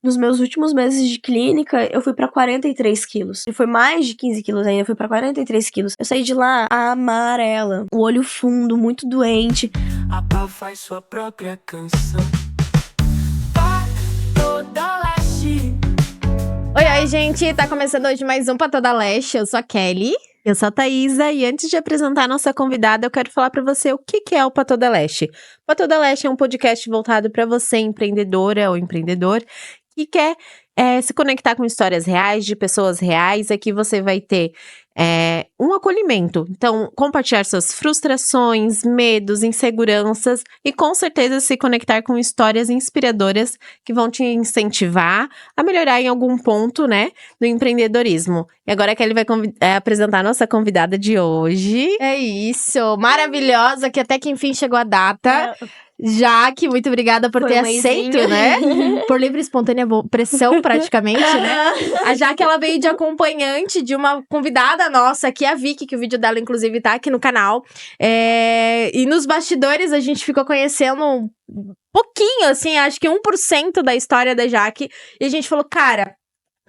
nos meus últimos meses de clínica, eu fui pra 43 quilos. E foi mais de 15 quilos ainda, eu fui pra 43 quilos. Eu saí de lá amarela, o olho fundo, muito doente. A pá faz sua própria canção. Toda Leste. Oi, gente, tá começando hoje mais um Pra Toda Leste. Eu sou a Kelly. Eu sou a Thaisa e antes de apresentar a nossa convidada, eu quero falar pra você o que é o Pra Toda Leste. O Pra Toda Leste é um podcast voltado pra você, empreendedora ou empreendedor, que quer se conectar com histórias reais, de pessoas reais. Aqui você vai ter um acolhimento. Então, compartilhar suas frustrações, medos, inseguranças e com certeza se conectar com histórias inspiradoras que vão te incentivar a melhorar em algum ponto, né, do empreendedorismo. E agora a Kelly vai apresentar a nossa convidada de hoje. É isso, maravilhosa, que até que enfim chegou a data. Jaque, muito obrigada por ter aceito, né? Por livre e espontânea pressão, praticamente, né? A Jaque, ela veio de acompanhante de uma convidada nossa aqui, a Vicky, que o vídeo dela, inclusive, tá aqui no canal. E nos bastidores, a gente ficou conhecendo um pouquinho, assim, acho que 1% da história da Jaque. E a gente falou, cara,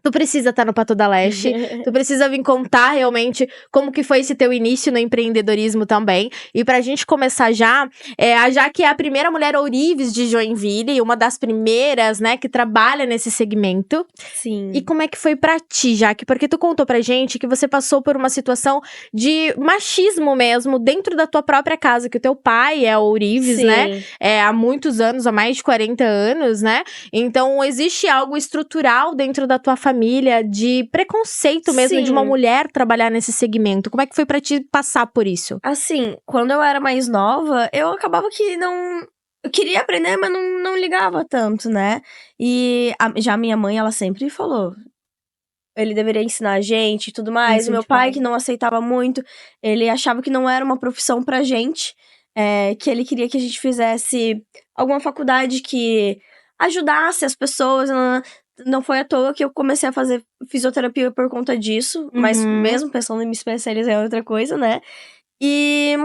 tu precisa estar no Pra Toda Leste, tu precisa vir contar realmente como que foi esse teu início no empreendedorismo também. E pra gente começar já, a Jaque é a primeira mulher ourives de Joinville, uma das primeiras, né, que trabalha nesse segmento. Sim. E como é que foi pra ti, Jaque? Porque tu contou pra gente que você passou por uma situação de machismo mesmo dentro da tua própria casa, que o teu pai é ourives, né? Há muitos anos, há mais de 40 anos, né? Então, existe algo estrutural dentro da tua família de preconceito mesmo de uma mulher trabalhar nesse segmento. Como é que foi pra ti passar por isso? Assim, quando eu era mais nova, eu acabava que não... Eu queria aprender, mas não ligava tanto, né? E já a minha mãe, ela sempre falou... Ele deveria ensinar a gente e tudo mais. O meu pai, que não aceitava muito, ele achava que não era uma profissão pra gente. Que ele queria que a gente fizesse alguma faculdade que ajudasse as pessoas. Não foi à toa que eu comecei a fazer fisioterapia por conta disso. Mas mesmo pensando em me especializar em outra coisa, né? E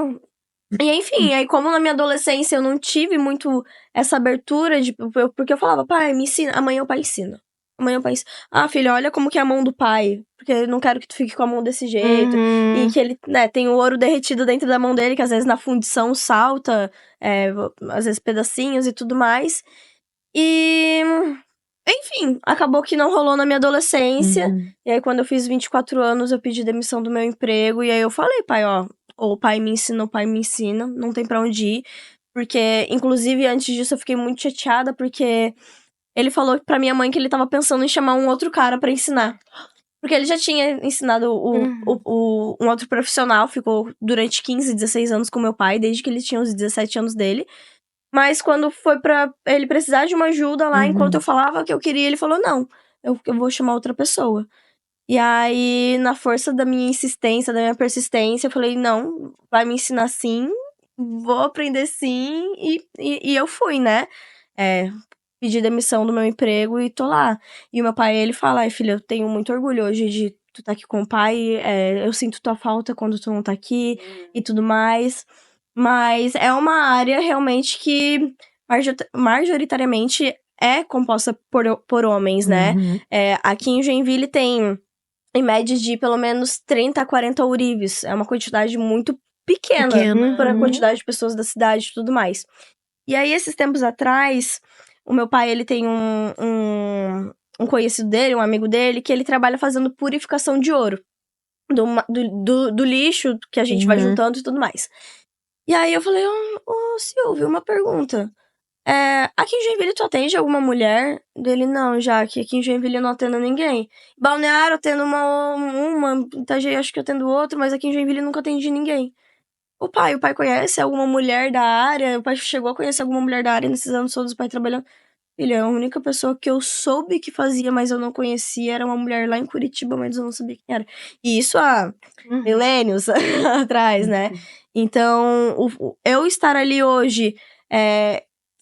enfim, aí como na minha adolescência eu não tive muito essa abertura, porque eu falava, pai, me ensina. Amanhã o pai ensina. Amanhã o pai ensina. Ah, filho, olha como que é a mão do pai. Porque eu não quero que tu fique com a mão desse jeito. E que ele, né, tem o ouro derretido dentro da mão dele, que às vezes na fundição salta, às vezes pedacinhos e tudo mais. E... Enfim, acabou que não rolou na minha adolescência. E aí, quando eu fiz 24 anos, eu pedi demissão do meu emprego. E aí eu falei, pai, ó, ou o pai me ensina, não tem pra onde ir. Porque, inclusive, antes disso, eu fiquei muito chateada, porque ele falou pra minha mãe que ele tava pensando em chamar um outro cara pra ensinar. Porque ele já tinha ensinado um outro profissional, ficou durante 15, 16 anos com meu pai, desde que ele tinha os 17 anos dele. Mas quando foi pra ele precisar de uma ajuda lá, enquanto eu falava que eu queria, ele falou, não, eu vou chamar outra pessoa. E aí, na força da minha insistência, da minha persistência, eu falei, não, vai me ensinar sim, vou aprender sim, e eu fui, né? Pedi demissão do meu emprego e tô lá. E o meu pai, ele fala, ai filha, eu tenho muito orgulho hoje de tu tá aqui com o pai, eu sinto tua falta quando tu não tá aqui e tudo mais. Mas é uma área realmente que majoritariamente é composta por homens, né? Aqui em Joinville tem, em média, de pelo menos 30 a 40 ourives. É uma quantidade muito pequena para a quantidade de pessoas da cidade e tudo mais. E aí, esses tempos atrás, o meu pai, ele tem um conhecido dele, um amigo dele, que ele trabalha fazendo purificação de ouro. Do lixo que a gente vai juntando e tudo mais. E aí eu falei, ô Silvio, uma pergunta. Aqui em Joinville tu atende alguma mulher? Dele, não, já que aqui em Joinville eu não atendo ninguém. Balneário eu atendo uma, Itajaí acho que eu atendo outra, mas aqui em Joinville eu nunca atendi ninguém. O pai conhece alguma mulher da área? O pai chegou a conhecer alguma mulher da área nesses anos todos, o pai trabalhando. Ele é a única pessoa que eu soube que fazia, mas eu não conhecia, era uma mulher lá em Curitiba, mas eu não sabia quem era. E isso há milênios atrás, né? Então, eu estar ali hoje,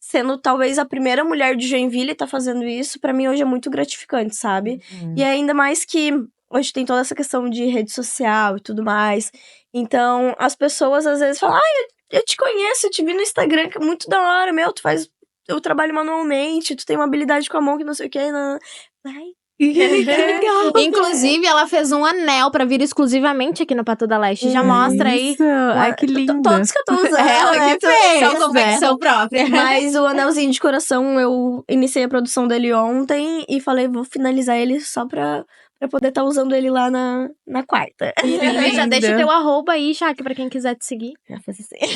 sendo talvez a primeira mulher de Joinville tá fazendo isso, pra mim hoje é muito gratificante, sabe? E ainda mais que hoje tem toda essa questão de rede social e tudo mais. Então, as pessoas às vezes falam, eu te conheço, eu te vi no Instagram, que é muito da hora, meu, tu faz eu trabalho manualmente, tu tem uma habilidade com a mão que não sei o que. Ai, Que legal. Inclusive, ela fez um anel pra vir exclusivamente aqui no Pato da Leste. Já mostra aí. Isso. Ai, que lindo. Todos que eu tô usando. Ela né? que fez, São confecção própria. Mas o anelzinho de coração, eu iniciei a produção dele ontem e falei, vou finalizar ele só pra poder estar usando ele lá na quarta. Já deixa teu arroba aí, Jaque, pra quem quiser te seguir. Já fiz assim.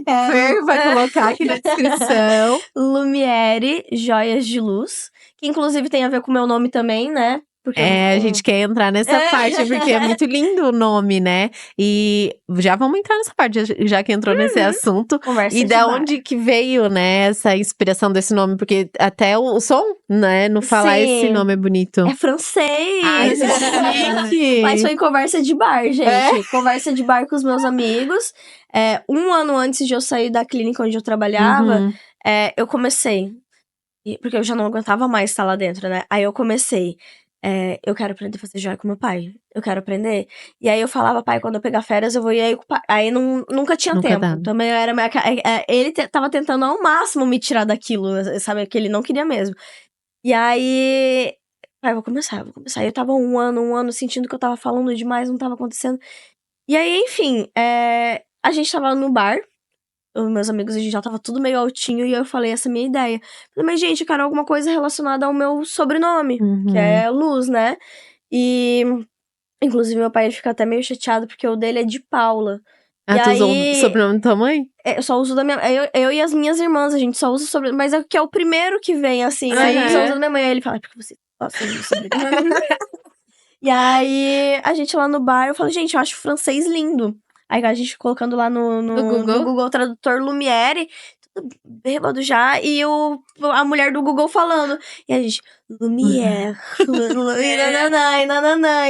Fer vai colocar aqui na descrição. Lumiere Joias de Luz, que inclusive tem a ver com o meu nome também, né? Porque A gente quer entrar nessa parte, porque é muito lindo o nome, né? E já vamos entrar nessa parte, já que entrou nesse assunto. Conversa E de da bar. onde que veio, né, essa inspiração desse nome? Porque até o som, né, não falar Sim. esse nome é bonito. É francês! Ai, gente! Mas foi em conversa de bar, gente. Conversa de bar com os meus amigos. Um ano antes de eu sair da clínica onde eu trabalhava, Uhum. eu comecei. Porque eu já não aguentava mais estar lá dentro, né? Aí eu comecei. Eu quero aprender a fazer joia com meu pai. Eu quero aprender. E aí eu falava, pai, quando eu pegar férias, eu vou ir aí com o pai. Aí nunca tinha Nunca tempo. dava. Também era. Ele tava tentando ao máximo me tirar daquilo, sabe? Que ele não queria mesmo. E aí. Pai, eu vou começar. E eu tava um ano sentindo que eu tava falando demais, não tava acontecendo. E aí, enfim, a gente tava no bar. Os meus amigos, a gente já tava tudo meio altinho. E eu falei essa minha ideia. Falei, mas gente, eu quero alguma coisa relacionada ao meu sobrenome. Uhum. Que é Luz, né? E, inclusive, meu pai ele fica até meio chateado, porque o dele é de Paula. Ah, E tu usou aí- o sobrenome da tua mãe? Eu só uso da minha... Eu e as minhas irmãs, a gente só usa o sobrenome. Mas é que é o primeiro que vem, assim. Aí a gente só usa da minha mãe. Aí ele fala, é porque você gosta do sobrenome. E aí, a gente lá no bar, eu falei, gente, eu acho francês lindo. Aí a gente colocando lá no Google Tradutor Lumiere, tudo bêbado já, e a mulher do Google falando. E a gente, Lumiere,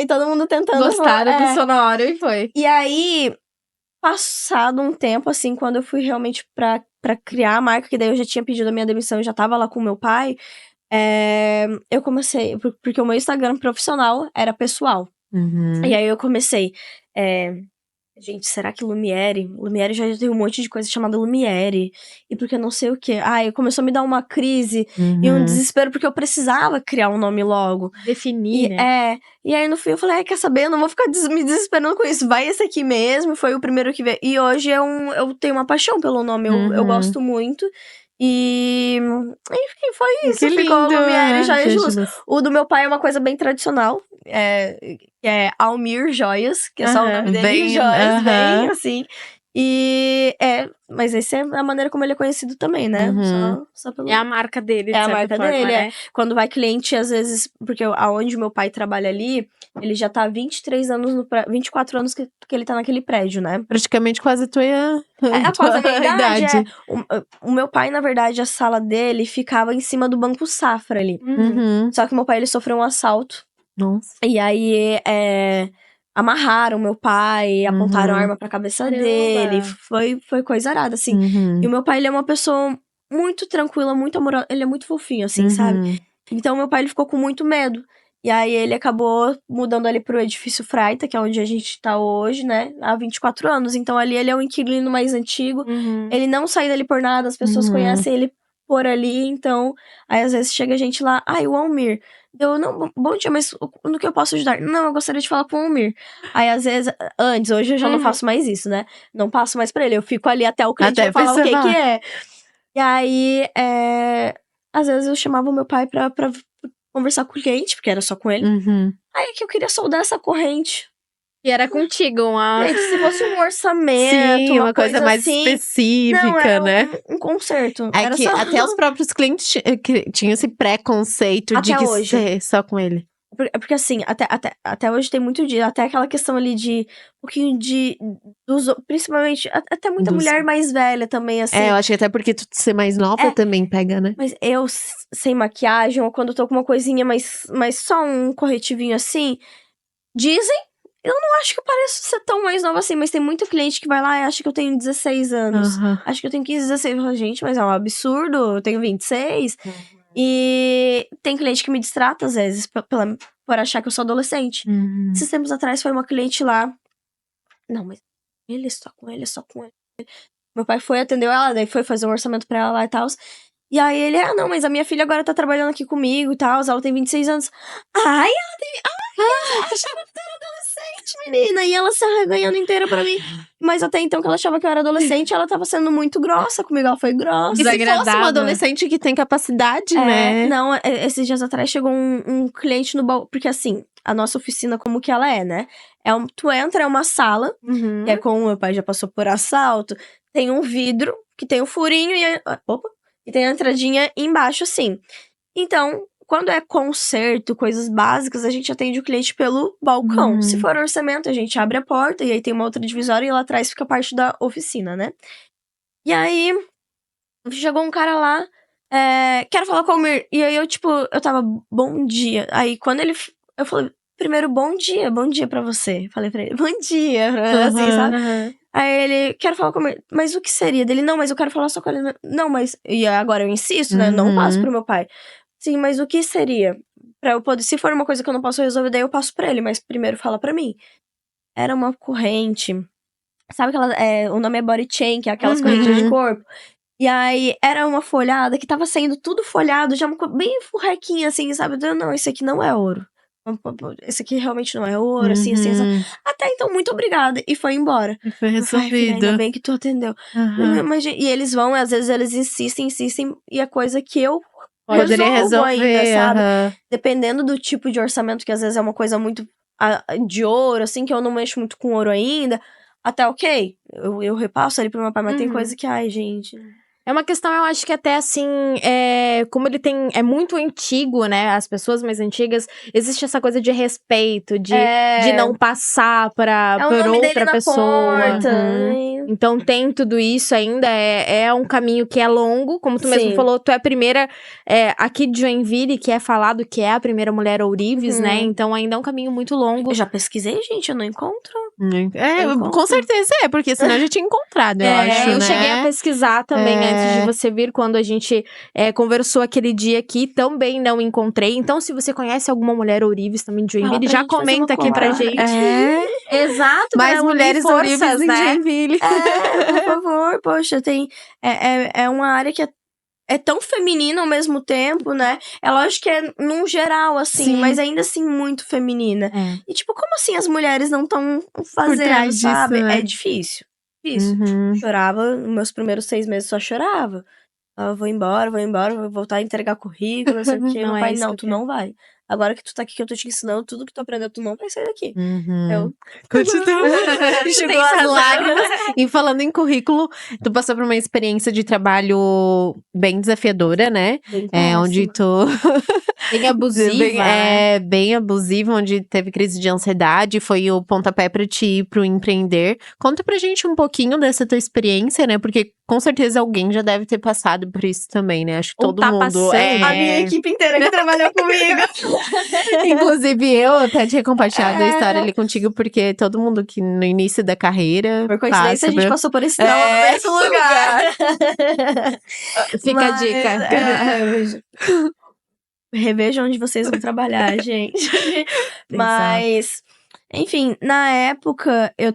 e todo mundo tentando Gostaram falar. do sonoro e foi. E aí, passado um tempo, assim, quando eu fui realmente pra criar a marca, que daí eu já tinha pedido a minha demissão, eu já tava lá com o meu pai, eu comecei, porque o meu Instagram profissional era pessoal. Uhum. E aí eu comecei, gente, será que Lumiere já tem um monte de coisa chamada Lumiere, e porque não sei o quê. Aí começou a me dar uma crise e um Uhum. desespero, porque eu precisava criar um nome logo. Definir, né? E aí no fim eu falei, quer saber, eu não vou ficar me desesperando com isso, vai esse aqui mesmo, foi o primeiro que veio. E hoje eu tenho uma paixão pelo nome, eu Uhum. gosto muito. E, enfim, foi isso. Que Ficou lindo, Lumiere né? Joias de Luz. Luz. O do meu pai é uma coisa bem tradicional, que é Almir Joias, que é só o Aham. nome dele, Bem, Joias, aham. bem assim. E mas essa é a maneira como ele é conhecido também, né? Uhum. Só pelo... É a marca dele, de É a certa marca forma, dele, né? Quando vai cliente, às vezes, porque aonde meu pai trabalha ali, ele já tá há 23 anos, 24 anos que ele tá naquele prédio, né? Praticamente quase a tua, Quase a minha idade, idade. O meu pai, na verdade, a sala dele ficava em cima do Banco Safra ali. Uhum. Só que meu pai, ele sofreu um assalto. Nossa. E aí, amarraram meu pai, apontaram Uhum. arma pra cabeça Caramba. dele. Foi coisa arada, assim. Uhum. E o meu pai, ele é uma pessoa muito tranquila, muito amorosa. Ele é muito fofinho, assim, sabe? Uhum. Então, meu pai, ele ficou com muito medo. E aí, ele acabou mudando ali pro edifício Freita, que é onde a gente tá hoje, né? Há 24 anos. Então, ali, ele é um inquilino mais antigo. Uhum. Ele não sai dali por nada, as pessoas Uhum. conhecem ele por ali. Então, aí, às vezes, chega gente lá. O Almir. Não, bom dia, mas no que eu posso ajudar? Não, eu gostaria de falar com o Almir. Aí, às vezes, hoje eu já não faço mais isso, né? Não passo mais pra ele. Eu fico ali até o cliente Até falar o que falar. que é. E aí, às vezes eu chamava o meu pai pra conversar com o cliente, porque era só com ele. Uhum. Aí é que eu queria soldar essa corrente. E era contigo, uma... Gente, se fosse um orçamento, Sim, uma coisa mais assim, específica, não, era né? um conserto. É Era que só... até os próprios clientes tinham esse preconceito de Até que hoje. ser só com ele. Porque assim, até hoje tem muito de... Até aquela questão ali de... Um pouquinho de... Principalmente... Até muita Dos- mulher mais velha também, assim. Eu acho que até porque tu ser mais nova também pega, né? Mas eu, sem maquiagem, ou quando eu tô com uma coisinha, mas só um corretivinho assim... Dizem... Eu não acho que eu pareço ser tão mais nova assim, mas tem muito cliente que vai lá e acha que eu tenho 16 anos. Aham. Acho que eu tenho 15, 16. Eu falo, gente, mas é um absurdo, eu tenho 26. E tem cliente que me distrata, às vezes, por achar que eu sou adolescente. Uhum. Esses tempos atrás foi uma cliente lá. Não, mas ele, só com ele. Meu pai foi, atendeu ela, daí foi fazer um orçamento pra ela lá e tal. E aí ele, não, mas a minha filha agora tá trabalhando aqui comigo e tal, ela tem 26 anos. Ai, ela achava que tu era adolescente, menina. E ela se arreganhando inteira pra mim. Mas até então que ela achava que eu era adolescente, ela tava sendo muito grossa comigo, ela foi grossa. E se fosse Desagradável. uma adolescente que tem capacidade, né? Não, esses dias atrás chegou um cliente no balcão, porque assim, a nossa oficina como que ela é, né? Tu entra, é uma sala, Uhum. que é como meu pai já passou por assalto, tem um vidro, que tem um furinho e tem a entradinha embaixo, assim. Então, quando é conserto, coisas básicas, a gente atende o cliente pelo balcão. Uhum. Se for orçamento, a gente abre a porta e aí tem uma outra divisória e lá atrás fica parte da oficina, né? E aí, chegou um cara lá, quero falar com o Almir. E aí eu tava, bom dia. Aí quando eu falei, primeiro, bom dia pra você. Falei pra ele, bom dia, assim, sabe? Aí ele, quero falar com o Almir. Mas o que seria dele? Não, mas eu quero falar só com ele. Não, mas... E agora eu insisto, né? Não passo pro meu pai. Sim, mas o que seria? Pra eu poder... Se for uma coisa que eu não posso resolver, daí eu passo pra ele. Mas primeiro fala pra mim. Era uma corrente. Sabe aquela... o nome é body chain, que é aquelas correntes de corpo. E aí, era uma folhada que tava saindo tudo folhado, já bem furrequinha, assim, sabe? Eu, não, esse aqui não é ouro. Esse aqui realmente não é ouro, assim. Até então, muito obrigada. E foi embora. E foi Ai, filha, resolvido. ainda bem que tu atendeu. Mas, e eles vão, às vezes eles insistem, e é coisa que eu Poderia resolver, ainda, sabe? Dependendo do tipo de orçamento, que às vezes é uma coisa muito de ouro, assim, que eu não mexo muito com ouro ainda. Até ok, eu repasso ali pro meu pai, mas tem coisa que, ai, gente... É uma questão, eu acho que até assim, como ele é muito antigo, né? As pessoas mais antigas, existe essa coisa de respeito, de não passar por o nome dele outra na pessoa. porta. Então tem tudo isso ainda, é um caminho que é longo, como tu mesmo Sim. falou, tu é a primeira, aqui de Joinville, que é falado que é a primeira mulher ourives, né? Então ainda é um caminho muito longo. Eu já pesquisei, gente, eu não encontro. Com certeza porque senão a gente tinha encontrado, eu acho, eu né? cheguei a pesquisar também antes de você vir, quando a gente conversou aquele dia aqui, também não encontrei. Então, se você conhece alguma mulher ourives também de Joinville, já comenta aqui pra gente. Exato, Mais mulheres ourives em né? Joinville. Por favor, poxa, tem... É uma área que é tão feminina ao mesmo tempo, né? É lógico que é num geral, assim, Sim. mas ainda assim muito feminina. E tipo, como assim as mulheres não estão fazendo, trás sabe? disso, né? É difícil. Difícil. Uhum. Chorava, nos meus primeiros 6 meses só chorava. Eu vou embora, vou voltar a entregar currículo, não sei o quê. Não Meu é pai, isso não, que tu eu quero. não vai. Agora que tu tá aqui, que eu tô te ensinando, tudo que tu aprendeu, tu não vai sair daqui. Eu... Continua. Enxugou Tem as essas lágrimas. E falando em currículo, tu passou por uma experiência de trabalho bem desafiadora, né? Onde tu... Bem abusiva, né? Bem abusiva, onde teve crise de ansiedade, foi o pontapé pra ti ir pro empreender. Conta pra gente um pouquinho dessa tua experiência, né? Porque com certeza alguém já deve ter passado por isso também, né? Acho que Ou todo tá mundo. passando. A minha equipe inteira que trabalhou comigo. Inclusive, eu até tinha compartilhado a história ali contigo, porque todo mundo que no início da carreira. Por coincidência, a gente passou por esse trauma no mesmo lugar. Fica a dica. Revejam onde vocês vão trabalhar, gente. Mas, enfim, na época, eu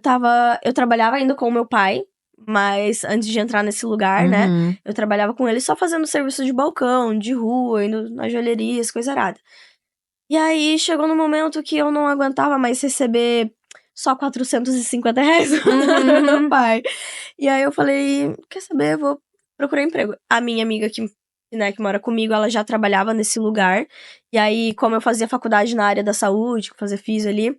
trabalhava ainda com o meu pai. Mas antes de entrar nesse lugar, né? Eu trabalhava com ele só fazendo serviço de balcão, de rua, indo nas joalherias, coisa arada. E aí, chegou no momento que eu não aguentava mais receber só R$450 do meu pai. E aí, eu falei, quer saber, eu vou procurar emprego. A minha amiga que mora comigo, ela já trabalhava nesse lugar. E aí, como eu fazia faculdade na área da saúde, que eu fazia fisio ali,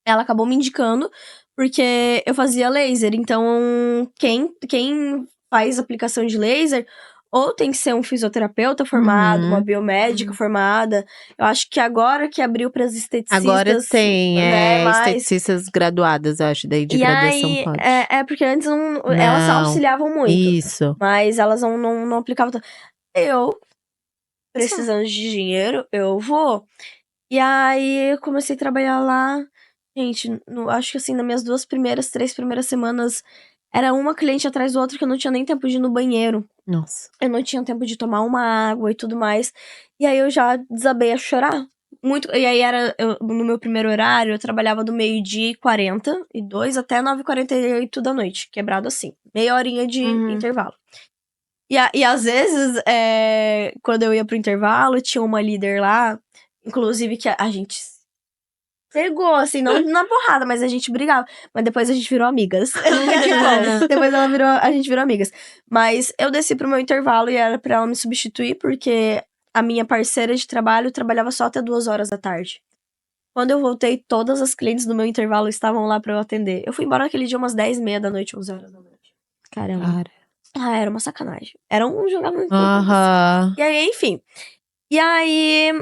ela acabou me indicando, porque eu fazia laser. Então, quem faz aplicação de laser, ou tem que ser um fisioterapeuta formado, uma biomédica formada. Eu acho que agora que abriu para as esteticistas... Agora tem, mas... esteticistas graduadas, eu acho, daí de e graduação aí, pode. porque antes elas só auxiliavam muito. Isso. Mas elas não aplicavam tanto. Eu, precisando de dinheiro, eu vou. E aí, eu comecei a trabalhar lá. Gente, acho que assim, nas minhas 3 primeiras semanas, era uma cliente atrás do outro que eu não tinha nem tempo de ir no banheiro. Nossa. Eu não tinha tempo de tomar uma água e tudo mais. E aí, eu já desabei a chorar. muito. E aí no meu primeiro horário, eu trabalhava do 12h42 até 9h48 da noite, quebrado assim. Meia horinha de intervalo. E às vezes, quando eu ia pro intervalo, tinha uma líder lá, inclusive que a gente pegou, assim, não na porrada, mas a gente brigava. Mas depois a gente virou amigas. Que bom. Depois a gente virou amigas. Mas eu desci pro meu intervalo e era pra ela me substituir, porque a minha parceira de trabalho trabalhava só até 2h da tarde. Quando eu voltei, todas as clientes do meu intervalo estavam lá pra eu atender. Eu fui embora naquele dia umas 10h30 da noite, 11h da noite. Caramba. Era uma sacanagem. Era um jogamento. Aham. E aí, enfim. E aí,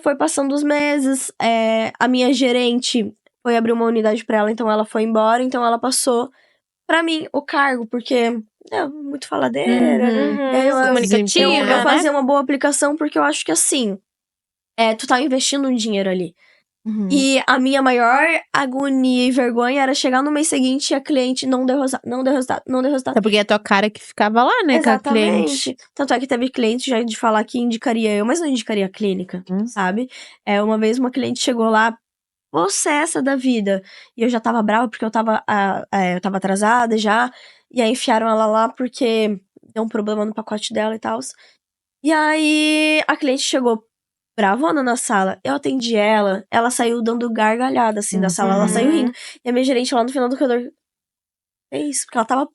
foi passando os meses. A minha gerente foi abrir uma unidade pra ela, então ela foi embora. Então ela passou pra mim o cargo, porque muito faladeira. Uhum. E aí Comunicativa, eu fazia uma boa aplicação, porque eu acho que assim, tu tá investindo um dinheiro ali. Uhum. E a minha maior agonia e vergonha era chegar no mês seguinte e a cliente não deu resultado. Até porque é a tua cara que ficava lá, né, com a cliente. Exatamente. Tanto é que teve cliente já de falar que indicaria eu, mas não indicaria a clínica, sabe? Uma vez uma cliente chegou lá, possessa da vida. E eu já tava brava porque eu tava atrasada já. E aí enfiaram ela lá porque deu um problema no pacote dela e tal. E aí a cliente chegou bravona na sala. Eu atendi ela saiu dando gargalhada assim da sala, ela saiu rindo. E a minha gerente lá no final do corredor, é isso, porque ela tava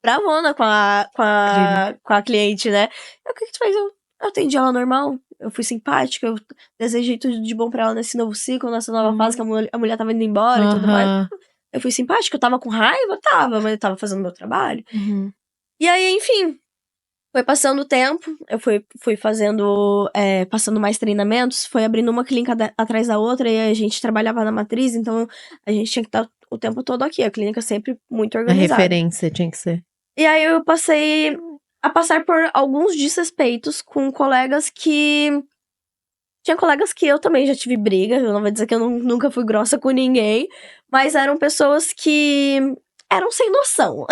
bravona com a cliente, né? O que tu faz? Eu atendi ela normal, eu fui simpática, eu desejei tudo de bom pra ela nesse novo ciclo, nessa nova fase que a mulher tava indo embora e tudo mais. Eu fui simpática, eu tava com raiva, mas eu tava fazendo meu trabalho. E aí, enfim, foi passando o tempo, eu fui fazendo, passando mais treinamentos, foi abrindo uma clínica atrás da outra, e a gente trabalhava na matriz, então a gente tinha que estar o tempo todo aqui, a clínica sempre muito A organizada. referência tinha que ser. E aí eu passei a passar por alguns desrespeitos com colegas que... Tinha colegas que eu também já tive briga, eu não vou dizer que eu nunca fui grossa com ninguém, mas eram pessoas que... eram sem noção.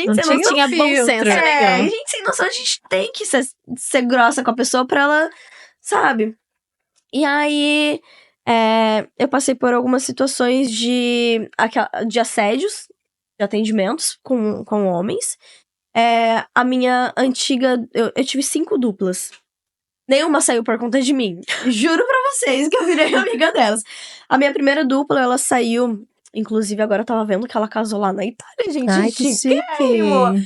Não tinha bom senso. Gente sem noção, a gente tem que ser grossa com a pessoa pra ela, sabe? E aí, eu passei por algumas situações de assédios, de atendimentos com homens. A minha antiga... Eu tive 5 duplas. Nenhuma saiu por conta de mim. Juro pra vocês que eu virei amiga delas. A minha primeira dupla, ela saiu... Inclusive, agora eu tava vendo que ela casou lá na Itália, gente. Ai, que chique.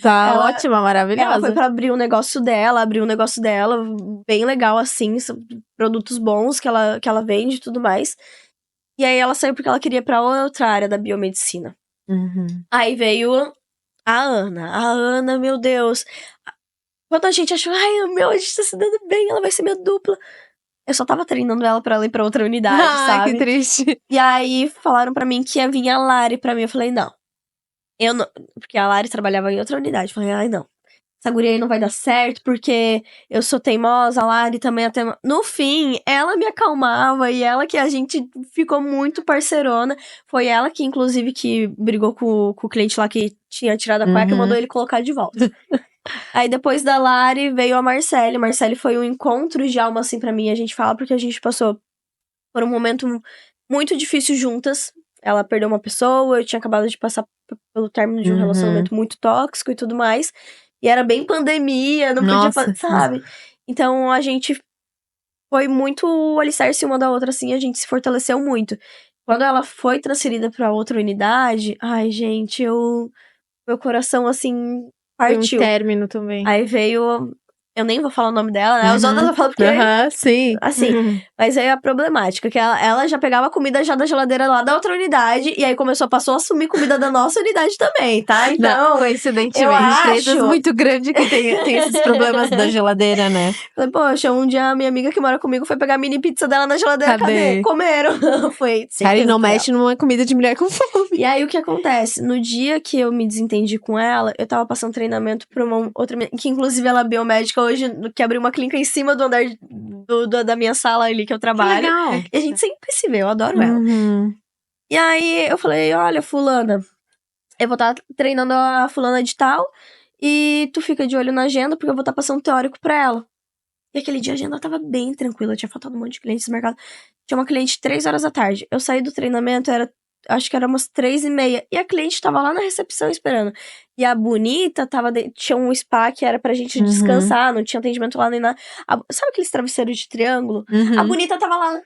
Tá ótima, maravilhosa. Ela foi pra abrir um negócio dela, bem legal, assim, produtos bons que ela vende e tudo mais. E aí ela saiu porque ela queria ir pra outra área da biomedicina. Aí veio a Ana, meu Deus. Quando a gente achou, a gente tá se dando bem, ela vai ser minha dupla. Eu só tava treinando ela pra ela ir pra outra unidade, sabe? Que triste. E aí falaram pra mim que ia vir a Lari pra mim. Eu falei, não. Eu não. Porque a Lari trabalhava em outra unidade. Eu falei, ai, não. Essa guria aí não vai dar certo, porque eu sou teimosa, a Lari também até. No fim, ela me acalmava e ela que a gente ficou muito parceirona. Foi ela que, inclusive, que brigou com o cliente lá que tinha tirado a cueca e mandou ele colocar de volta. Aí depois da Lari veio a Marcele. Marcele foi um encontro de alma, assim, pra mim. A gente fala porque a gente passou por um momento muito difícil juntas. Ela perdeu uma pessoa, eu tinha acabado de passar pelo término de um relacionamento muito tóxico e tudo mais. E era bem pandemia, não podia fazer, sabe? Então a gente foi muito alicerce uma da outra, assim, a gente se fortaleceu muito. Quando ela foi transferida pra outra unidade, ai, gente, meu coração, assim, partiu. Foi um término também. Aí veio... Eu nem vou falar o nome dela, né? Os outros eu falo porque... sim. Assim, mas aí a problemática, que ela já pegava comida já da geladeira lá da outra unidade, e aí passou a assumir comida da nossa unidade também, tá? Então, não, coincidentemente, eu empresas acho... muito grandes que tem esses problemas da geladeira, né? Falei, poxa, um dia a minha amiga que mora comigo foi pegar a mini pizza dela na geladeira, cadê? Comeram. Foi cara, e não mexe numa comida de mulher com fome. E aí, o que acontece? No dia que eu me desentendi com ela, eu tava passando treinamento pra uma outra... Que, inclusive, ela é biomédica hoje, que abriu uma clínica em cima do andar da minha sala ali que eu trabalho. Legal. E a gente sempre se vê, eu adoro ela. E aí, eu falei, olha, fulana, eu vou estar treinando a fulana de tal, e tu fica de olho na agenda, porque eu vou estar passando teórico pra ela. E aquele dia a agenda tava bem tranquila, tinha faltado um monte de clientes no mercado. Tinha uma cliente 3 horas da tarde. Eu saí do treinamento, acho que era umas 3h30. E a cliente tava lá na recepção esperando. E a bonita tinha um spa que era pra gente descansar, não tinha atendimento lá nem nada. Sabe aqueles travesseiros de triângulo? A bonita tava lá.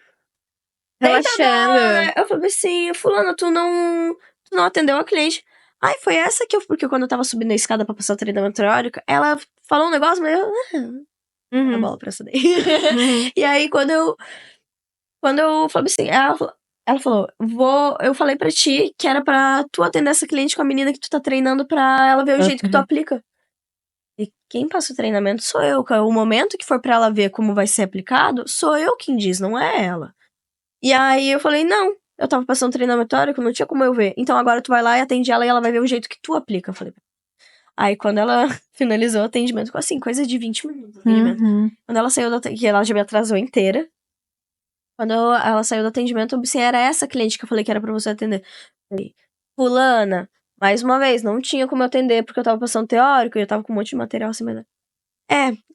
Relaxando. Eu falei assim, fulana, tu não atendeu a cliente. Ai, foi essa que porque quando eu tava subindo a escada pra passar o treinamento teórico, ela falou um negócio, mas eu... A bola pra essa daí. E aí, quando eu falei assim, ela falou, eu falei pra ti que era pra tu atender essa cliente com a menina que tu tá treinando pra ela ver o jeito que tu aplica. E quem passa o treinamento sou eu. O momento que for pra ela ver como vai ser aplicado, sou eu quem diz, não é ela. E aí eu falei, não, eu tava passando treinamento teórico, não tinha como eu ver. Então agora tu vai lá e atende ela e ela vai ver o jeito que tu aplica. Eu falei, aí quando ela finalizou o atendimento, assim, coisa de 20 minutos. Quando ela saiu que ela já me atrasou inteira. Quando ela saiu do atendimento, assim, era essa cliente que eu falei que era pra você atender. Falei, fulana, mais uma vez, não tinha como eu atender porque eu tava passando teórico e eu tava com um monte de material assim, mas...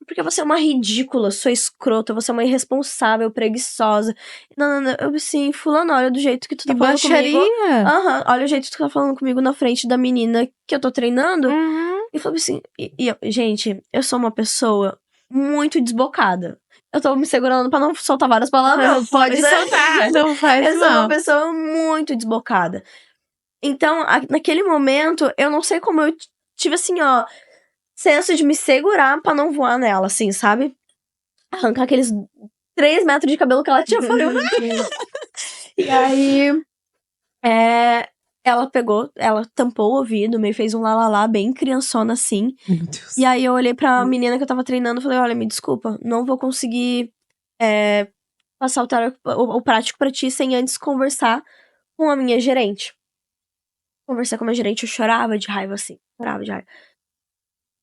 porque você é uma ridícula, sua escrota, você é uma irresponsável, preguiçosa. Não. Eu assim, fulana, olha do jeito que tu tá falando comigo. Olha o jeito que tu tá falando comigo na frente da menina que eu tô treinando. E falei assim, gente, eu sou uma pessoa muito desbocada. Eu tô me segurando pra não soltar várias palavras. Pode soltar, não faz mal. Eu sou uma pessoa muito desbocada. Então, naquele momento, eu não sei como eu tive assim, ó, senso de me segurar pra não voar nela, assim, sabe? Arrancar aqueles 3 metros de cabelo que ela tinha. E aí, ela tampou o ouvido, meio fez um lalala bem criançona assim. Meu Deus. E aí eu olhei pra menina que eu tava treinando e falei, olha, me desculpa, não vou conseguir passar o prático pra ti sem antes conversar com a minha gerente. Conversar com a minha gerente, eu chorava de raiva assim, chorava de raiva.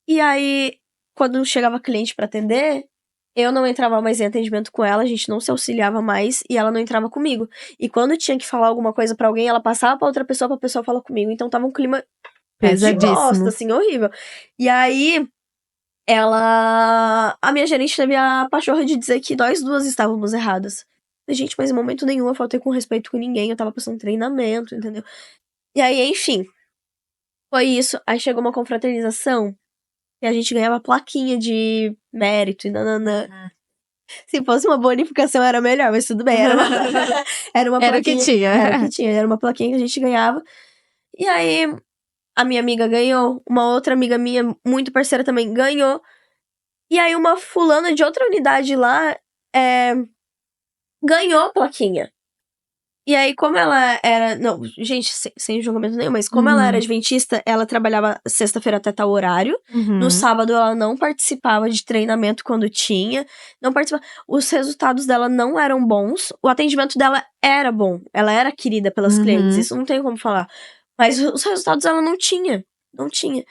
E aí, quando chegava cliente pra atender, eu não entrava mais em atendimento com ela, a gente não se auxiliava mais e ela não entrava comigo. E quando tinha que falar alguma coisa pra alguém, ela passava pra outra pessoa falar comigo. Então tava um clima pesadíssimo, de bosta, assim, horrível. E aí, a minha gerente teve a pachorra de dizer que nós duas estávamos erradas. Gente, mas em momento nenhum eu faltei com respeito com ninguém, eu tava passando treinamento, entendeu? E aí, enfim, foi isso. Aí chegou uma confraternização e a gente ganhava plaquinha de mérito e nananã. Se fosse uma bonificação era melhor, mas tudo bem. Era uma plaquinha. Era o que tinha. Era uma plaquinha que a gente ganhava. E aí, a minha amiga ganhou. Uma outra amiga minha, muito parceira também, ganhou. E aí, uma fulana de outra unidade lá ganhou a plaquinha. E aí, como ela era... Não, gente, sem julgamento nenhum, mas como ela era adventista, ela trabalhava sexta-feira até tal horário. No sábado, ela não participava de treinamento quando tinha. Não participava. Os resultados dela não eram bons. O atendimento dela era bom. Ela era querida pelas clientes. Isso não tem como falar. Mas os resultados ela não tinha. Não tinha.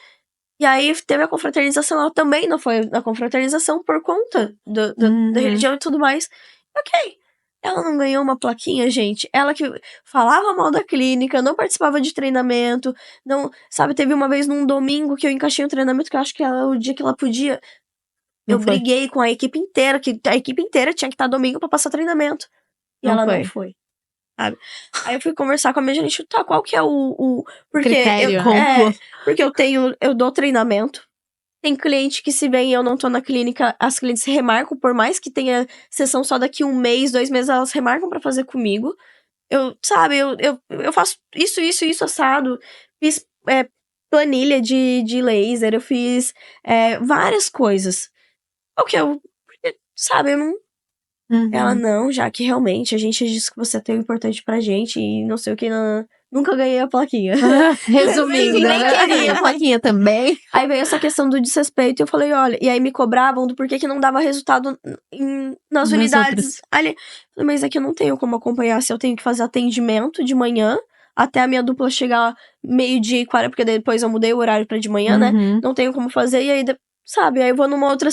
E aí, teve a confraternização. Ela também não foi na confraternização por conta da religião e tudo mais. Ok. Ela não ganhou uma plaquinha, gente. Ela que falava mal da clínica, não participava de treinamento, não, sabe, teve uma vez num domingo que eu encaixei um treinamento que eu acho que era o dia que ela podia. Eu briguei com a equipe inteira, que a equipe inteira tinha que estar domingo pra passar treinamento. E ela não foi. Sabe? Aí eu fui conversar com a minha gerente, tá, qual que é o porque critério, porque eu dou treinamento. Tem cliente que, se bem eu não tô na clínica, as clientes remarcam, por mais que tenha sessão só daqui 1 mês, 2 meses, elas remarcam pra fazer comigo. Eu faço isso, assado. Fiz planilha de laser, eu fiz várias coisas. Porque sabe, eu não... Ela, não, já que realmente a gente disse que você é tão importante pra gente e não sei o que, nunca ganhei a plaquinha. Resumindo, nem queria a plaquinha também. Aí veio essa questão do desrespeito e eu falei, olha, e aí me cobravam do porquê que não dava resultado nas unidades. Aí, mas é que eu não tenho como acompanhar se eu tenho que fazer atendimento de manhã até a minha dupla chegar 12:40, porque depois eu mudei o horário pra de manhã, né? Não tenho como fazer, e aí, sabe, aí eu vou numa outra...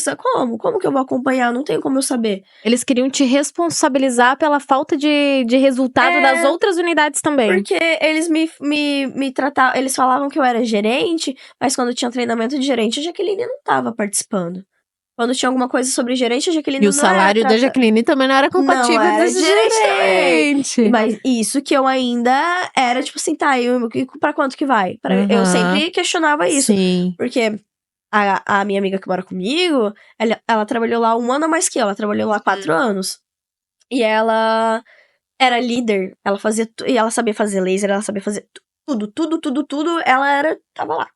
Como que eu vou acompanhar? Não tenho como eu saber. Eles queriam te responsabilizar pela falta de resultado das outras unidades também. Porque eles me tratavam... Eles falavam que eu era gerente, mas quando tinha treinamento de gerente, a Jaqueline não tava participando. Quando tinha alguma coisa sobre gerente, a Jaqueline E o não salário era da Jaqueline também não era compatível Não, era desse de gerente gerente. Mas isso que eu ainda era, tipo assim, tá, pra quanto que vai? Eu Aham. sempre questionava isso. Sim. Porque a minha amiga que mora comigo, ela trabalhou lá 1 ano a mais que eu. Ela trabalhou lá 4 anos. E ela era líder. Ela fazia... E ela sabia fazer laser, ela sabia fazer tudo. Ela tava lá.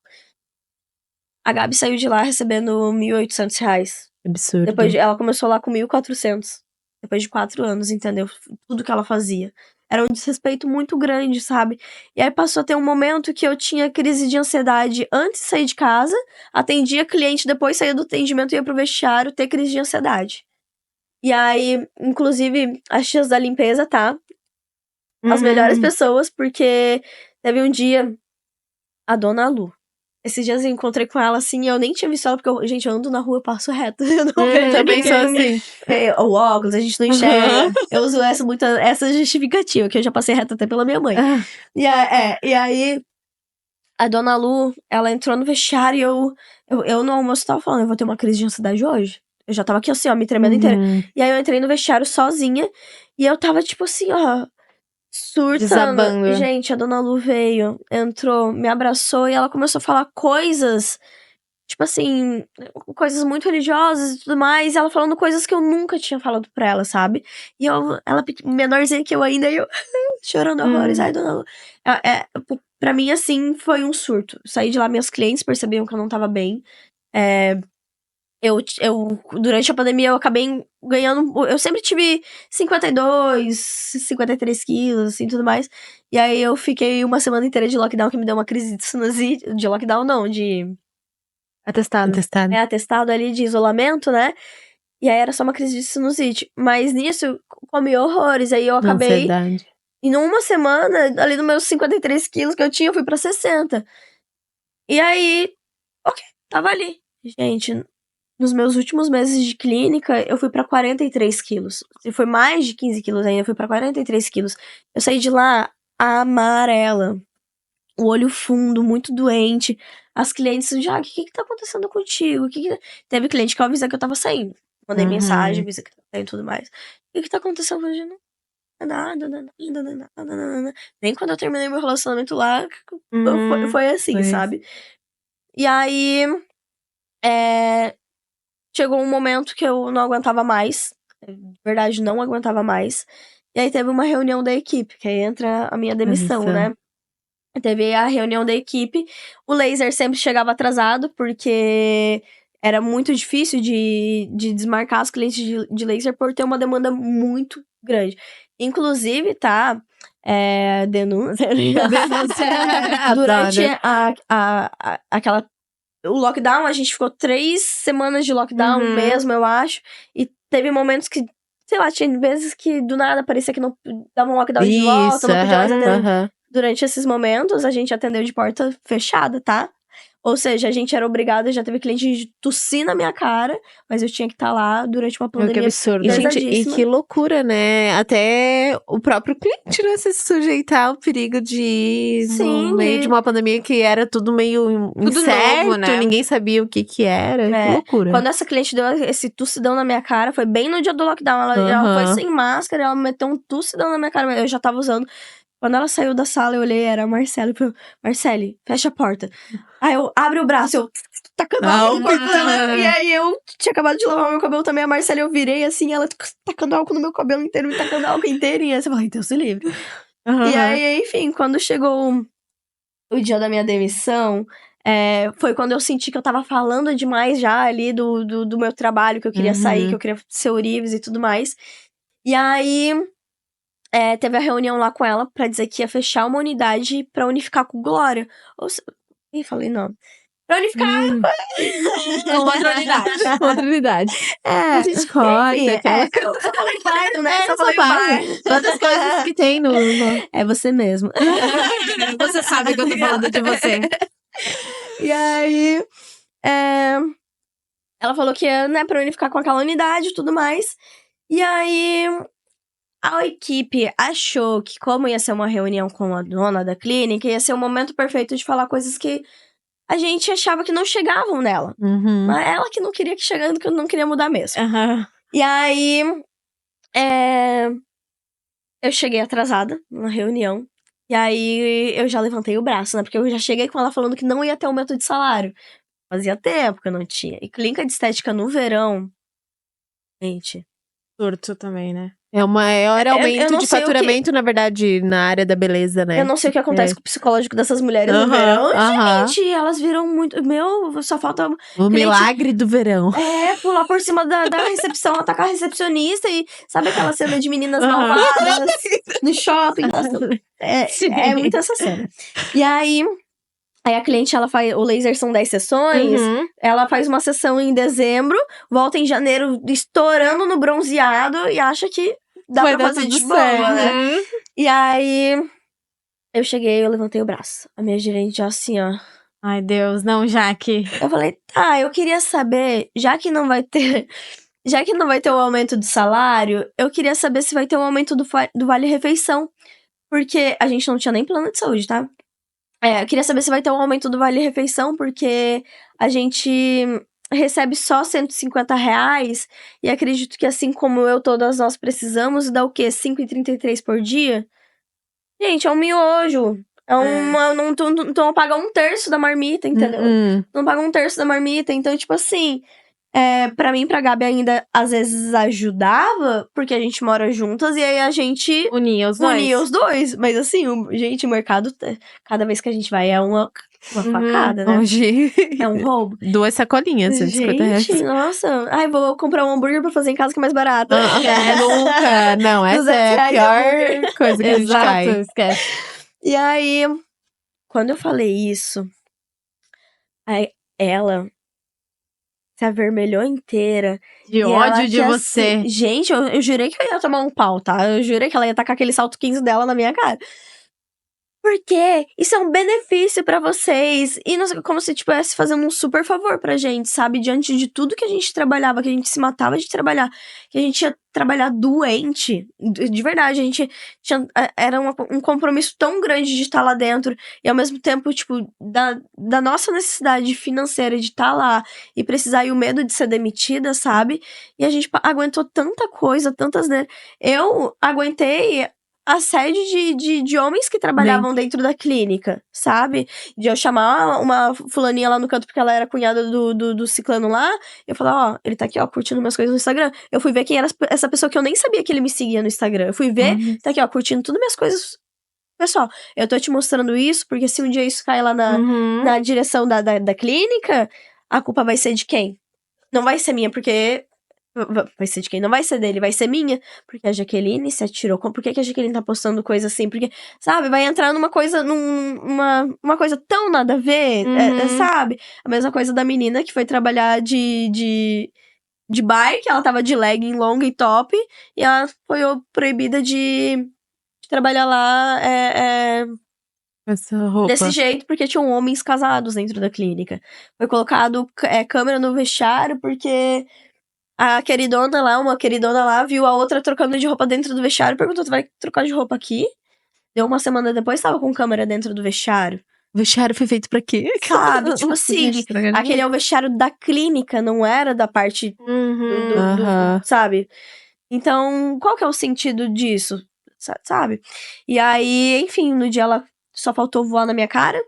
A Gabi saiu de lá recebendo R$1.800. Absurdo. Ela começou lá com 1.400. Depois de 4 anos, entendeu? Tudo que ela fazia. Era um desrespeito muito grande, sabe? E aí passou a ter um momento que eu tinha crise de ansiedade antes de sair de casa, atendia cliente, depois saía do atendimento e ia pro vestiário ter crise de ansiedade. E aí, inclusive, as tias da limpeza, tá? As melhores pessoas, porque teve um dia, a dona Lu. Esses dias eu encontrei com ela, assim, e eu nem tinha visto ela, porque, gente, eu ando na rua, eu passo reto. Eu não vejo também sou ninguém. assim. O óculos, a gente não enxerga. Eu uso essa justificativa, que eu já passei reto até pela minha mãe. E aí, a dona Lu, ela entrou no vestiário e eu no almoço tava falando, eu vou ter uma crise de ansiedade hoje. Eu já tava aqui assim, ó, me tremendo inteira. E aí eu entrei no vestiário sozinha, e eu tava tipo assim, ó, surtando. Desabando. Gente, a dona Lu veio, entrou, me abraçou e ela começou a falar coisas, tipo assim, coisas muito religiosas e tudo mais. E ela falando coisas que eu nunca tinha falado pra ela, sabe? E ela menorzinha que eu ainda, e eu chorando horrores. Ai, dona Lu. Pra mim, assim, foi um surto. Saí de lá, meus clientes percebiam que eu não tava bem. Durante a pandemia, eu acabei ganhando... Eu sempre tive 52, 53 quilos, assim, tudo mais. E aí, eu fiquei uma semana inteira de lockdown, que me deu uma crise de sinusite. De lockdown, não, de... Atestado. Atestado ali de isolamento, né? E aí, era só uma crise de sinusite. Mas nisso, eu comi horrores. Aí, eu acabei... Ansiedade. E numa semana, ali nos meus 53 quilos que eu tinha, eu fui pra 60. E aí, ok, tava ali. Gente... Nos meus últimos meses de clínica, eu fui pra 43 quilos. E foi mais de 15 quilos ainda, eu fui pra 43 quilos. Eu saí de lá amarela. O olho fundo, muito doente. As clientes já, o que tá acontecendo contigo? Teve cliente que eu avisei que eu tava saindo. Mandei mensagem, avisei que eu tava saindo e tudo mais. O que tá acontecendo? Eu falei, nada. Nem quando eu terminei meu relacionamento lá, foi assim, sabe? E aí... Chegou um momento que eu não aguentava mais. De verdade, não aguentava mais. E aí teve uma reunião da equipe, que aí entra a minha demissão, né? Teve a reunião da equipe. O laser sempre chegava atrasado, porque era muito difícil de desmarcar os clientes de laser por ter uma demanda muito grande. Inclusive, tá? Denúncia. Durante aquela... O lockdown, a gente ficou 3 semanas de lockdown mesmo, eu acho. E teve momentos que, sei lá, tinha vezes que do nada parecia que não dava um lockdown de volta, não podia mais atender. Durante esses momentos, a gente atendeu de porta fechada, tá? Ou seja, a gente era obrigada, já teve cliente de tossir na minha cara, mas eu tinha que estar lá durante uma pandemia. Que absurdo. E que loucura, né? Até o próprio cliente, né? Se sujeitar ao perigo de... Sim, no meio de uma pandemia que era tudo meio incerto, novo, né? Ninguém sabia o que era. Que loucura. Quando essa cliente deu esse tossidão na minha cara, foi bem no dia do lockdown. Ela foi sem máscara, ela meteu um tossidão na minha cara, eu já tava usando. Quando ela saiu da sala, eu olhei, era a Marcele. Marcele, fecha a porta. Aí eu, abre o braço, eu tacando álcool no corpo dela. E aí eu tinha acabado de lavar meu cabelo também, a Marcele, eu virei assim, ela tacando álcool no meu cabelo inteiro, me tacando álcool inteiro. E aí você fala, Deus se livre. E aí, enfim, quando chegou o dia da minha demissão, foi quando eu senti que eu tava falando demais já ali do meu trabalho, que eu queria sair, que eu queria ser Orives e tudo mais. E aí... teve a reunião lá com ela pra dizer que ia fechar uma unidade pra unificar com Glória. E falei, não. Pra unificar com outra unidade. Outra unidade. A gente corta. Eu só falei bairro, né? Só falei bairro. Quantas coisas que tem no... É você mesmo. Você sabe que eu tô falando de você. E aí... ela falou que ia, né, pra unificar com aquela unidade e tudo mais. E aí... A equipe achou que, como ia ser uma reunião com a dona da clínica, ia ser o momento perfeito de falar coisas que a gente achava que não chegavam nela. Uhum. Mas ela que não queria que chegando, que eu não queria mudar mesmo. Aham. E aí, eu cheguei atrasada na reunião. E aí, eu já levantei o braço, né? Porque eu já cheguei com ela falando que não ia ter aumento de salário. Fazia tempo que eu não tinha. E clínica de estética no verão, gente... Surto também, né? É o maior Eu aumento não de sei o que- faturamento, na verdade, na área da beleza, né? Eu não sei o que acontece com o psicológico dessas mulheres no Aham, verão. aham. Gente, elas viram muito... Meu, só falta... O milagre do verão. pular por cima da recepção, atacar a recepcionista e... Sabe aquela cena de meninas Aham. malvadas no shopping? Nossa, é muito essa cena. E aí a cliente, ela faz... O laser são 10 sessões. Uhum. Ela faz uma sessão em dezembro, volta em janeiro estourando no bronzeado e acha que dá Vai pra dar fazer tudo de boa, certo. né? Uhum. E aí, eu cheguei, eu levantei o braço. A minha gerente, assim, ó. Ai, Deus, não, Jaque. Eu falei, tá, eu queria saber, já que não vai ter o aumento do salário, eu queria saber se vai ter um aumento do vale-refeição. Porque a gente não tinha nem plano de saúde, tá? Eu queria saber se vai ter um aumento do vale-refeição, porque a gente recebe só R$150 e acredito que assim como eu, todas nós precisamos, dá o quê? R$5,33 por dia? Gente, é um miojo. Não tô paga 1/3 da marmita, entendeu? Uhum. Não paga 1/3 da marmita. Então, tipo assim, pra mim, pra Gabi ainda às vezes ajudava, porque a gente mora juntas e aí a gente Unia os dois. unia os dois. Mas assim, gente, o mercado, cada vez que a gente vai é uma facada, né? Hoje, É um roubo. 2 sacolinhas, R$150. Gente, nossa. Ai, vou comprar um hambúrguer pra fazer em casa que é mais barato. Nunca. Não, essa é a R$200 pior hambúrguer. coisa que a gente Exato, cai. esquece. E aí, quando eu falei isso, aí ela se avermelhou inteira. De E ela ódio de que, você. assim, gente, eu jurei que eu ia tomar um pau, tá? Eu jurei que ela ia tacar aquele salto 15 dela na minha cara. Porque isso é um benefício pra vocês. E como se estivesse fazendo um super favor pra gente, sabe? Diante de tudo que a gente trabalhava, que a gente se matava de trabalhar, que a gente ia trabalhar doente. De verdade, a gente tinha. Era um compromisso tão grande de estar lá dentro. E ao mesmo tempo, tipo, da nossa necessidade financeira de estar lá e precisar e o medo de ser demitida, sabe? E a gente aguentou tanta coisa, tantas. Eu aguentei assédio de homens que trabalhavam dentro da clínica, sabe? De eu chamar uma fulaninha lá no canto porque ela era cunhada do ciclano lá, e eu falar, ó, ele tá aqui, ó, curtindo minhas coisas no Instagram. Eu fui ver quem era essa pessoa que eu nem sabia que ele me seguia no Instagram. Eu fui ver, tá aqui, ó, curtindo tudo minhas coisas. Pessoal, eu tô te mostrando isso porque se um dia isso cair lá na direção da clínica, a culpa vai ser de quem? Não vai ser minha, porque... Vai ser de quem? Não vai ser dele, vai ser minha. Porque a Jaqueline se atirou. Por que a Jaqueline tá postando coisa assim? Porque, sabe, vai entrar numa coisa, uma coisa tão nada a ver, sabe? A mesma coisa da menina que foi trabalhar de bike, ela tava de legging longa e top, e ela foi proibida de trabalhar lá Essa roupa. desse jeito, porque tinham homens casados dentro da clínica. Foi colocado câmera no vestiário, porque uma queridona lá, viu a outra trocando de roupa dentro do vestiário e perguntou: tu vai trocar de roupa aqui? Deu uma semana depois, tava com câmera dentro do vestiário. O vestiário foi feito pra quê? Sabe? Tipo assim, aquele é o vestiário da clínica, não era da parte do sabe? Então, qual que é o sentido disso? Sabe? E aí, enfim, no dia ela só faltou voar na minha cara.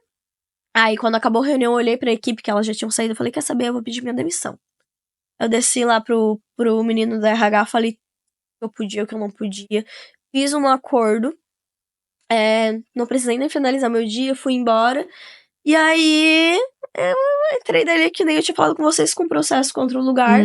Aí, quando acabou a reunião, eu olhei pra equipe que elas já tinham saído. Eu falei, quer saber? Eu vou pedir minha demissão. Eu desci lá pro menino da RH, falei que eu podia, que eu não podia. Fiz um acordo. Não precisei nem finalizar meu dia, fui embora. E aí, eu entrei dali, que nem eu tinha falado com vocês, com processo contra o lugar.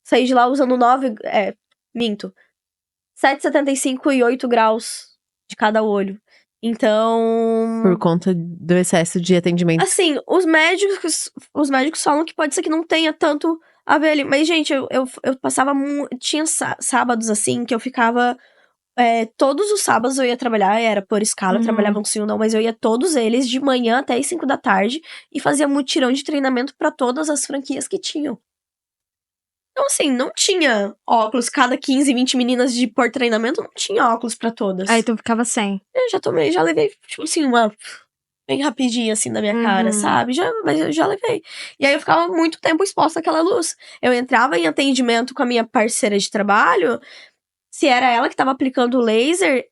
Saí de lá usando 7,75 e 8 graus de cada olho. Então... Por conta do excesso de atendimento. Assim, os médicos falam que pode ser que não tenha tanto a ver ali. Mas, gente, eu passava... Tinha sábados, assim, que eu ficava... todos os sábados eu ia trabalhar, era por escala, eu trabalhava um sim ou não, mas eu ia todos eles de manhã até as 5 da tarde e fazia mutirão de treinamento pra todas as franquias que tinham. Então, assim, não tinha óculos, cada 15, 20 meninas de por treinamento, não tinha óculos pra todas. Aí tu ficava sem. Eu já levei, tipo assim, bem rapidinho, assim, da minha cara, Uhum. sabe? Mas eu já levei. E aí eu ficava muito tempo exposta àquela luz. Eu entrava em atendimento com a minha parceira de trabalho, se era ela que tava aplicando o laser,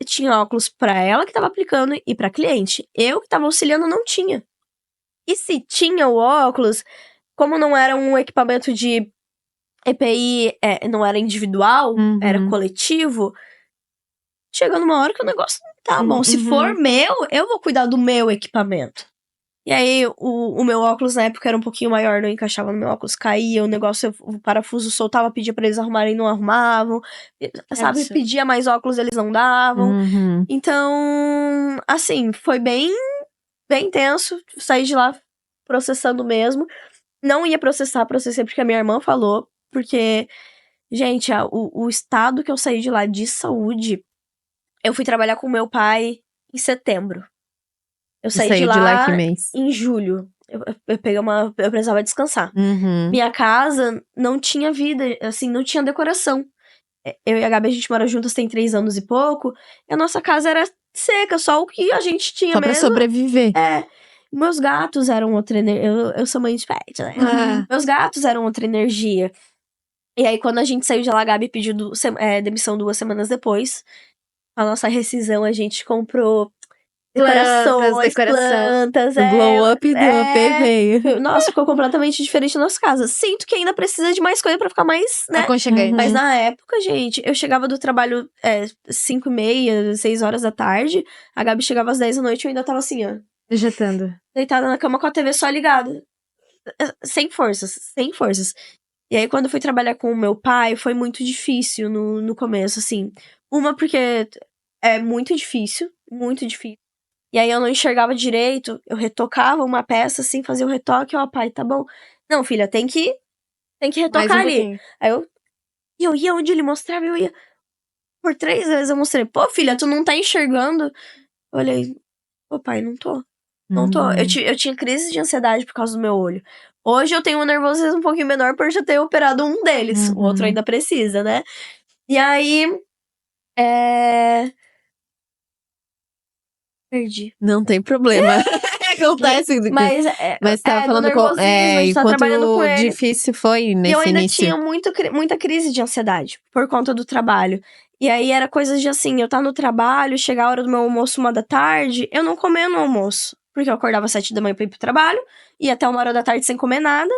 tinha óculos pra ela que tava aplicando e pra cliente. Eu que tava auxiliando não tinha. E se tinha o óculos, como não era um equipamento de EPI, não era individual, era Uhum. coletivo, chega numa hora que o negócio não tá bom. Se Uhum. for meu, eu vou cuidar do meu equipamento. E aí, o meu óculos na época era um pouquinho maior, não encaixava no meu óculos, caía, o parafuso soltava, pedia pra eles arrumarem, não arrumavam. Sabe, absurdo. pedia mais óculos, eles não davam. Uhum. Então, assim, foi bem, bem tenso. Saí de lá processando mesmo. Não ia processei porque a minha irmã falou. Porque, gente, o estado que eu saí de lá de saúde, eu fui trabalhar com meu pai em setembro. Eu saí de Saiu de lá que lá mês? em julho. Eu peguei eu precisava descansar. Uhum. Minha casa não tinha vida, assim, não tinha decoração. Eu e a Gabi, a gente mora juntas tem 3 anos e pouco. E a nossa casa era seca, só o que a gente tinha Só pra mesmo. sobreviver. Meus gatos eram outra energia. Eu sou mãe de pet, né? Ah. Meus gatos eram outra energia. E aí, quando a gente saiu de lá, a Gabi pediu demissão 2 semanas depois. A nossa rescisão, a gente comprou decorações, plantas. O glow up do AP veio. Nossa, ficou completamente diferente na nossa casa. Sinto que ainda precisa de mais coisa pra ficar mais, né? Aconchegante. Mas na época, gente, eu chegava do trabalho 5h30, 6 horas da tarde. A Gabi chegava às 10 da noite e eu ainda tava assim, ó. Vegetando. Deitada na cama com a TV só ligada. Sem forças, sem forças. E aí, quando eu fui trabalhar com o meu pai, foi muito difícil no começo, assim. Uma, porque é muito difícil, muito difícil. E aí, eu não enxergava direito, eu retocava uma peça, assim, fazia o retoque, ó, pai, tá bom. Não, filha, tem que retocar Mais um ali. pouquinho. Aí eu ia onde ele mostrava, eu ia. Por 3 vezes eu mostrei, pô, filha, tu não tá enxergando? Eu olhei, pô, pai, não tô. Não tô. Uhum. Eu tinha crise de ansiedade por causa do meu olho. Hoje eu tenho um nervosismo um pouquinho menor por já ter operado um deles. O outro ainda precisa, né? E aí. Perdi. Não tem problema. Acontece. Mas Mas tava do falando nervosismo, a gente tá trabalhando com enquanto ele. difícil foi nesse E eu ainda início. tinha muita crise de ansiedade por conta do trabalho. E aí era coisas de assim, eu tá no trabalho, chegar a hora do meu almoço 1 da tarde, eu não comia no almoço. Porque eu acordava às 7 da manhã pra ir pro trabalho, ia até 1 da tarde sem comer nada,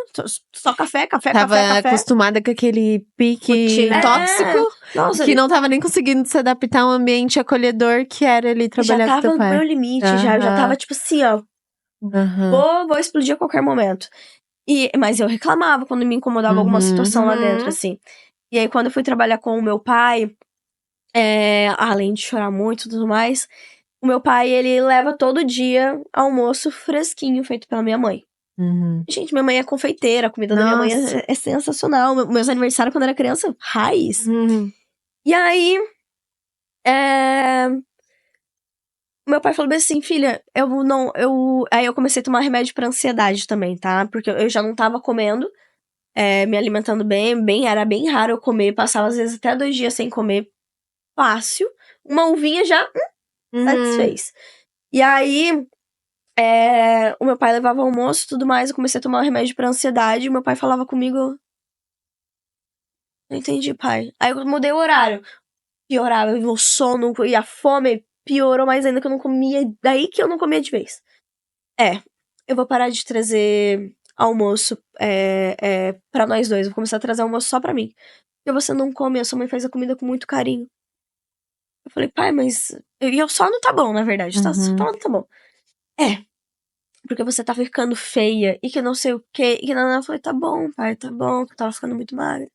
só café. Tava acostumada com aquele pique Rotina. tóxico, Nossa, que não tava nem conseguindo se adaptar a um ambiente acolhedor que era ali trabalhar já com tava teu no pai. meu limite, já tava tipo assim, ó, vou explodir a qualquer momento. Mas eu reclamava quando me incomodava alguma situação lá dentro, assim. E aí, quando eu fui trabalhar com o meu pai, além de chorar muito e tudo mais, o meu pai, ele leva todo dia almoço fresquinho, feito pela minha mãe. Gente, minha mãe é confeiteira, a comida da minha mãe é sensacional. Meus aniversários, quando eu era criança, raiz. E aí, meu pai falou bem assim, filha, Aí eu comecei a tomar remédio pra ansiedade também, tá? Porque eu já não tava comendo, me alimentando bem, era bem raro eu comer, passava às vezes até 2 dias sem comer, fácil. Uma uvinha já satisfez. E aí, o meu pai levava almoço e tudo mais, eu comecei a tomar remédio pra ansiedade, e o meu pai falava comigo, não entendi, pai. Aí eu mudei o horário, piorava, o sono e a fome piorou mais ainda, que eu não comia, daí que eu não comia de vez. Eu vou parar de trazer almoço pra nós dois, vou começar a trazer almoço só pra mim. Porque você não come, a sua mãe faz a comida com muito carinho. Eu falei, pai, mas... E eu só não tá bom, na verdade, só não tá bom. Porque você tá ficando feia, e que não sei o quê, e que não. Eu falei, tá bom, pai, tá bom, que eu tava ficando muito magra.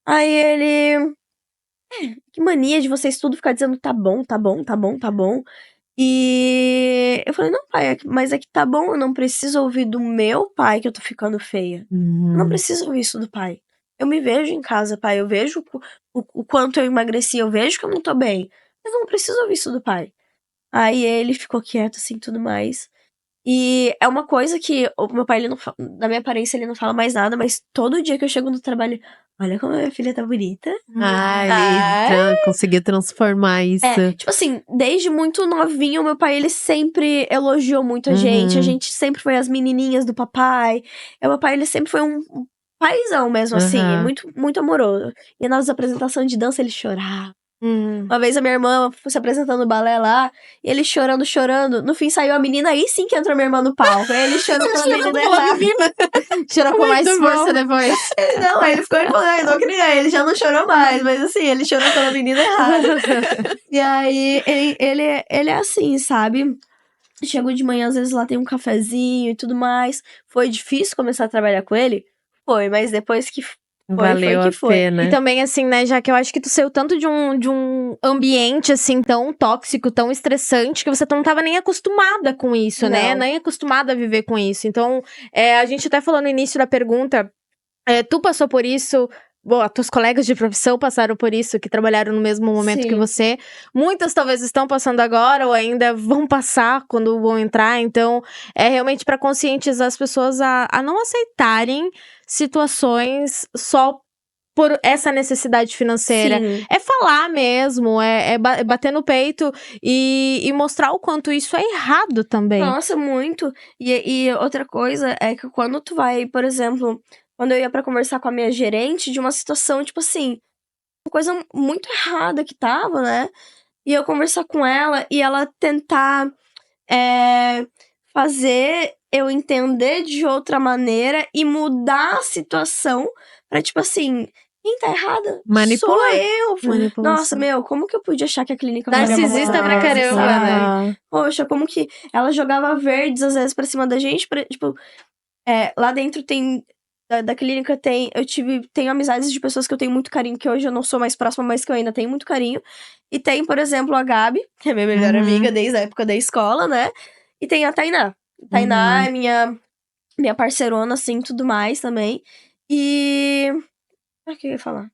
Aí ele... que mania de vocês tudo ficar dizendo tá bom, tá bom, tá bom, tá bom. E eu falei, não, pai, mas é que tá bom, eu não preciso ouvir do meu pai que eu tô ficando feia. Eu não preciso ouvir isso do pai. Eu me vejo em casa, pai, eu vejo o quanto eu emagreci, eu vejo que eu não tô bem. Mas eu não preciso ouvir isso do pai. Aí ele ficou quieto, assim, tudo mais. E é uma coisa que o meu pai, ele não fala, da minha aparência, ele não fala mais nada, mas todo dia que eu chego no trabalho, olha como a minha filha tá bonita. Ele conseguiu transformar isso. Tipo assim, desde muito novinho, meu pai, ele sempre elogiou muito a gente. A gente sempre foi as menininhas do papai. E o meu pai, ele sempre foi um paizão mesmo, assim. Muito, muito amoroso. E nas apresentações de dança, ele chorava. Uma vez a minha irmã foi se apresentando no balé lá, e ele chorando, chorando. No fim saiu a menina, aí sim que entrou minha irmã no palco. Aí ele chorando pela menina errada. Chorou com mais força depois. Não, aí ele ficou falando, não queria, ele já não chorou mais, mas assim, ele chorou pela menina errada. E aí, ele é assim, sabe? Chegou de manhã, às vezes lá tem um cafezinho e tudo mais. Foi difícil começar a trabalhar com ele? Foi, mas depois que Valeu a pena. E também, assim, né, já que eu acho que tu saiu tanto de um ambiente, assim, tão tóxico, tão estressante, que você não tava nem acostumada com isso, né? Nem acostumada a viver com isso. Então, a gente até falou no início da pergunta, tu passou por isso... Bom, as tuas colegas de profissão passaram por isso, que trabalharam no mesmo momento que você. Muitas talvez estão passando agora ou ainda vão passar quando vão entrar. Então, é realmente para conscientizar as pessoas a não aceitarem situações só por essa necessidade financeira. Sim. É falar mesmo, é bater no peito e mostrar o quanto isso é errado também. Nossa, muito. E outra coisa é que quando tu vai, por exemplo... Quando eu ia pra conversar com a minha gerente de uma situação, tipo assim, uma coisa muito errada que tava, né? E eu conversar com ela e ela tentar fazer eu entender de outra maneira e mudar a situação pra, tipo assim, quem tá errada? Manipular. Sou eu. Manipulação. Nossa, meu, como que eu podia achar que a clínica Narcisista pra caramba, né? Poxa, como que ela jogava verdes às vezes pra cima da gente, tipo, lá dentro tem... Da clínica tenho amizades de pessoas que eu tenho muito carinho, que hoje eu não sou mais próxima, mas que eu ainda tenho muito carinho. E tem, por exemplo, a Gabi, que é minha melhor amiga desde a época da escola, né? E tem a Tainá. Tainá é minha parceirona, assim, tudo mais também. E... O que eu ia falar?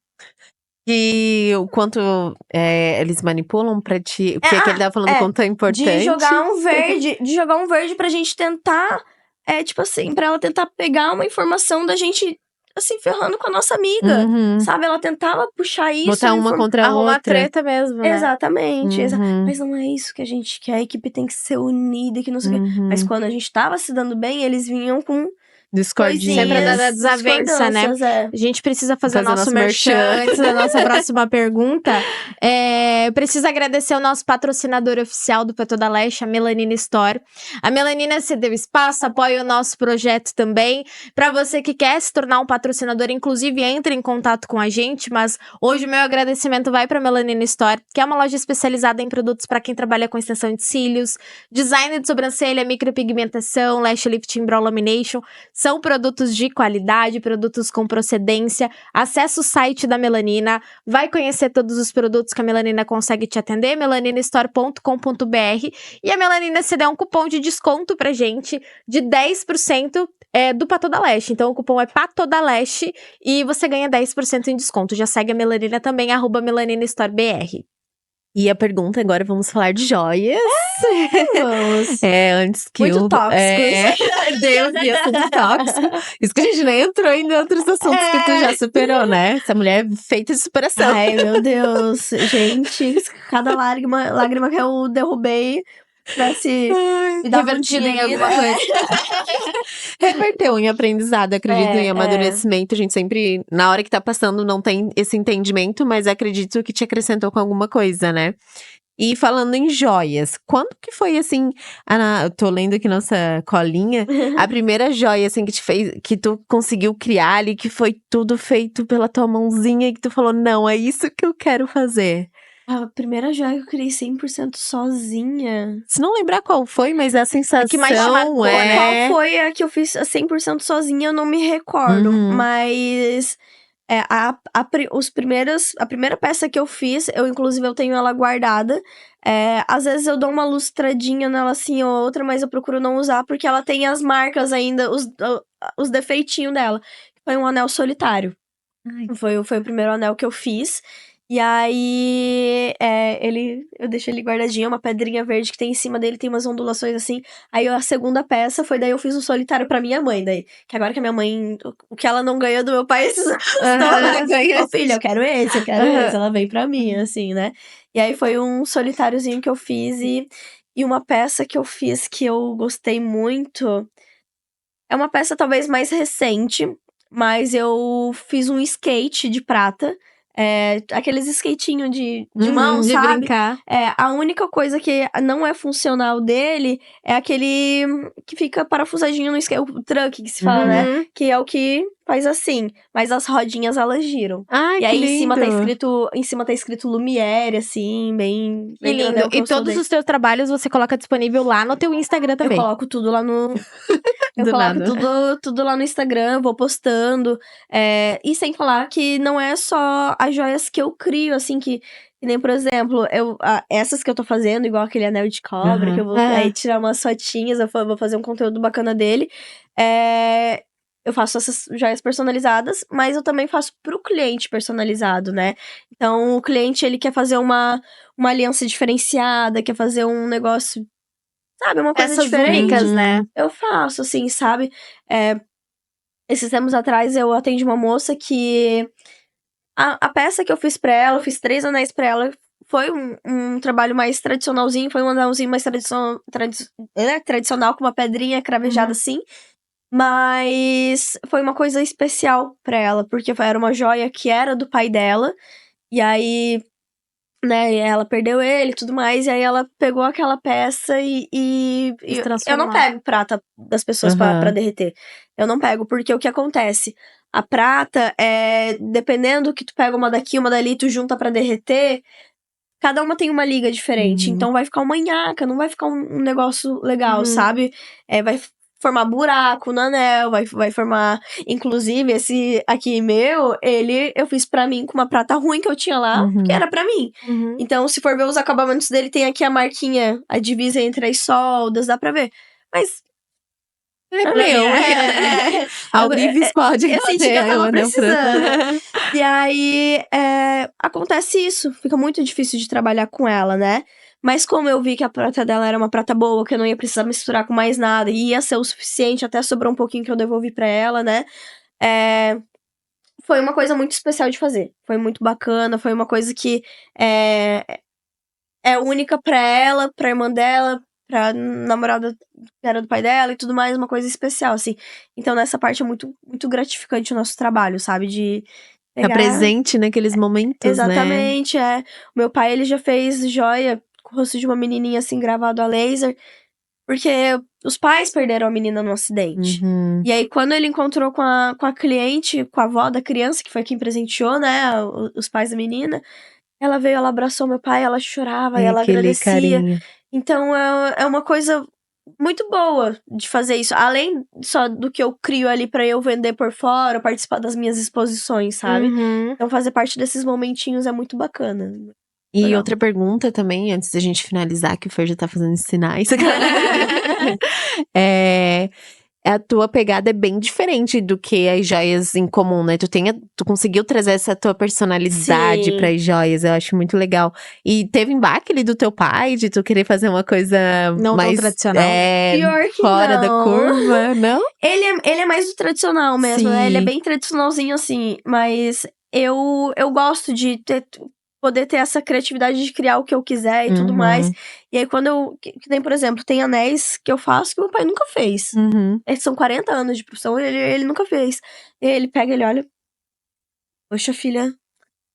E o quanto eles manipulam pra ti... Porque que ele tava falando quanto é importante. De jogar um verde pra gente tentar... tipo assim, pra ela tentar pegar uma informação da gente, assim, ferrando com a nossa amiga. Sabe? Ela tentava puxar isso. Botar uma contra a Arrumar outra. treta mesmo, né? Exatamente. Mas não é isso que a gente quer. A equipe tem que ser unida, que não sei o quê. Mas quando a gente tava se dando bem, eles vinham com... Discordinha. Sempre da desavença, né? É. A gente precisa fazer Fazer nosso nosso merchan merchan. antes da nossa próxima pergunta. Precisa agradecer o nosso patrocinador oficial do Pra Toda Leste, a Melanina Store. A Melanina cedeu espaço, apoia o nosso projeto também. Pra você que quer se tornar um patrocinador, inclusive entre em contato com a gente, mas hoje o meu agradecimento vai pra Melanina Store, que é uma loja especializada em produtos pra quem trabalha com extensão de cílios, design de sobrancelha, micropigmentação, lash lifting, brow lamination. São produtos de qualidade, produtos com procedência. Acesse o site da Melanina, vai conhecer todos os produtos que a Melanina consegue te atender, melaninastore.com.br, e a Melanina cedeu um cupom de desconto pra gente de 10% do Pra Toda Leste. Então o cupom é PATODALESTE e você ganha 10% em desconto. Já segue a Melanina também, @melaninastorebr. E a pergunta agora, vamos falar de joias. Vamos. Antes que Muito tóxicos. Deus, ia ser muito tóxico. Isso que a gente nem entrou em outros assuntos que tu já superou, né? Essa mulher é feita de superação. Ai, meu Deus. Gente, cada lágrima que eu derrubei pra se me dar Revertido em dinheiro. alguma coisa. Reverteu em aprendizado, acredito em amadurecimento. A gente sempre, na hora que tá passando, não tem esse entendimento, mas acredito que te acrescentou com alguma coisa, né? E falando em joias, quando que foi assim, eu tô lendo aqui nossa colinha, a primeira joia assim que te fez, que tu conseguiu criar ali, que foi tudo feito pela tua mãozinha e que tu falou, não, é isso que eu quero fazer. A primeira joia que eu criei 100% sozinha. Se não lembrar qual foi, mas a sensação que mais te marcou, Qual foi a que eu fiz 100% sozinha, eu não me recordo. Mas a primeira peça que eu fiz, inclusive eu tenho ela guardada. Às vezes eu dou uma lustradinha nela assim ou outra, mas eu procuro não usar porque ela tem as marcas ainda, os defeitinhos dela. Foi um anel solitário. Foi o primeiro anel que eu fiz. E aí, eu deixo ele guardadinho, uma pedrinha verde que tem em cima dele, tem umas ondulações assim. Aí a segunda peça foi daí eu fiz um solitário pra minha mãe, daí. Que agora que a minha mãe, o que ela não ganhou do meu pai, esses anos todos, ela ganha. Ô filha, eu quero esse. Ela vem pra mim, assim, né? E aí foi um solitáriozinho que eu fiz e uma peça que eu fiz que eu gostei muito. É uma peça talvez mais recente, mas eu fiz um skate de prata. Aqueles skatinhos de mão, de sabe? brincar. A única coisa que não é funcional dele é aquele que fica parafusadinho no skate, o truck que se fala, né? Uhum. Que é o que faz assim, mas as rodinhas elas giram. Ai, E que aí lindo. em cima tá escrito Lumière, assim, bem Que lindo. grandão, que E eu sou todos dele. os teus trabalhos você coloca disponível lá no teu Instagram Eu também. coloco tudo lá no. Eu Do coloco nada. tudo lá no Instagram, vou postando. E sem falar que não é só as joias que eu crio, assim, que nem, por exemplo, essas que eu tô fazendo, igual aquele anel de cobra, que eu vou aí tirar umas fotinhas, vou fazer um conteúdo bacana dele. Eu faço essas joias personalizadas, mas eu também faço pro cliente personalizado, né? Então, o cliente, ele quer fazer uma aliança diferenciada, quer fazer um negócio, sabe? Uma coisa Essas diferente. únicas, né? Eu faço, assim, sabe? Esses tempos atrás, eu atendi uma moça que... A peça que eu fiz pra ela, eu fiz 3 anéis pra ela, foi um trabalho mais tradicionalzinho, foi um anelzinho mais tradicional, com uma pedrinha cravejada assim. Mas foi uma coisa especial pra ela, porque era uma joia que era do pai dela. E aí, né, ela perdeu ele e tudo mais. E aí ela pegou aquela peça e eu não transformar. pego prata das pessoas pra derreter. Eu não pego, porque o que acontece? A prata, dependendo que tu pega uma daqui, uma dali, tu junta pra derreter, cada uma tem uma liga diferente. Então vai ficar uma nhaca, não vai ficar um negócio legal, sabe? Vai formar buraco no anel, vai formar... Inclusive, esse aqui meu, eu fiz pra mim com uma prata ruim que eu tinha lá, que era pra mim. Então, se for ver os acabamentos dele, tem aqui a marquinha, a divisa entre as soldas, dá pra ver. Mas... Ao Vives pode Eu senti que eu tava precisando. E aí, acontece isso. Fica muito difícil de trabalhar com ela, né? Mas como eu vi que a prata dela era uma prata boa, que eu não ia precisar misturar com mais nada, e ia ser o suficiente, até sobrou um pouquinho que eu devolvi pra ela, né? Foi uma coisa muito especial de fazer. Foi muito bacana, foi uma coisa que é única pra ela, pra irmã dela, pra namorada que era do pai dela e tudo mais, uma coisa especial, assim. Então, nessa parte é muito, muito gratificante o nosso trabalho, sabe? De pegar... Tá presente naqueles momentos, Exatamente, O meu pai, ele já fez joia com o rosto de uma menininha, assim, gravado a laser, porque os pais perderam a menina no acidente. E aí, quando ele encontrou com a cliente, com a avó da criança, que foi quem presenteou, né, os pais da menina, ela veio, ela abraçou meu pai, ela chorava, ela agradecia. Carinho. Então, é uma coisa muito boa de fazer isso. Além só do que eu crio ali pra eu vender por fora, participar das minhas exposições, sabe? Então, fazer parte desses momentinhos é muito bacana. E Legal. outra pergunta também, antes da gente finalizar, que o Fer já tá fazendo sinais. A tua pegada é bem diferente do que as joias em comum, né? Tu conseguiu trazer essa tua personalidade Sim. pras joias, eu acho muito legal. E teve embate ali do teu pai, de tu querer fazer uma coisa Não mais... tão tradicional. Pior que fora da não. curva, não? Ele é mais do tradicional mesmo, né? Sim. Ele é bem tradicionalzinho, assim. Mas eu gosto de poder ter essa criatividade de criar o que eu quiser e tudo mais. E aí, quando que nem, por exemplo, tem anéis que eu faço que meu pai nunca fez. São 40 anos de profissão, ele nunca fez. E aí ele pega, ele olha... Poxa, filha,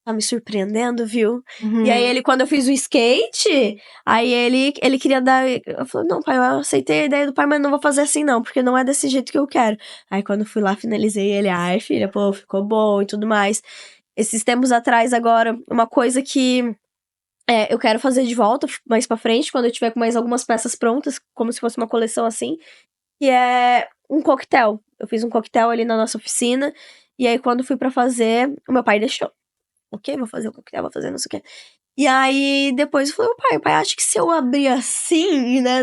tá me surpreendendo, viu? E aí, ele, quando eu fiz o skate, aí ele queria dar... Eu falei, não, pai, eu aceitei a ideia do pai, mas não vou fazer assim não, porque não é desse jeito que eu quero. Aí, quando eu fui lá, finalizei, ele, ai, filha, pô, ficou bom e tudo mais. Esses tempos atrás, agora, uma coisa que eu quero fazer de volta, mais pra frente, quando eu tiver com mais algumas peças prontas, como se fosse uma coleção assim, que é um coquetel. Eu fiz um coquetel ali na nossa oficina, e aí quando fui pra fazer, o meu pai deixou. Ok, vou fazer o coquetel, vou fazer não sei o quê. E aí, depois eu falei, o pai acha que se eu abrir assim, né,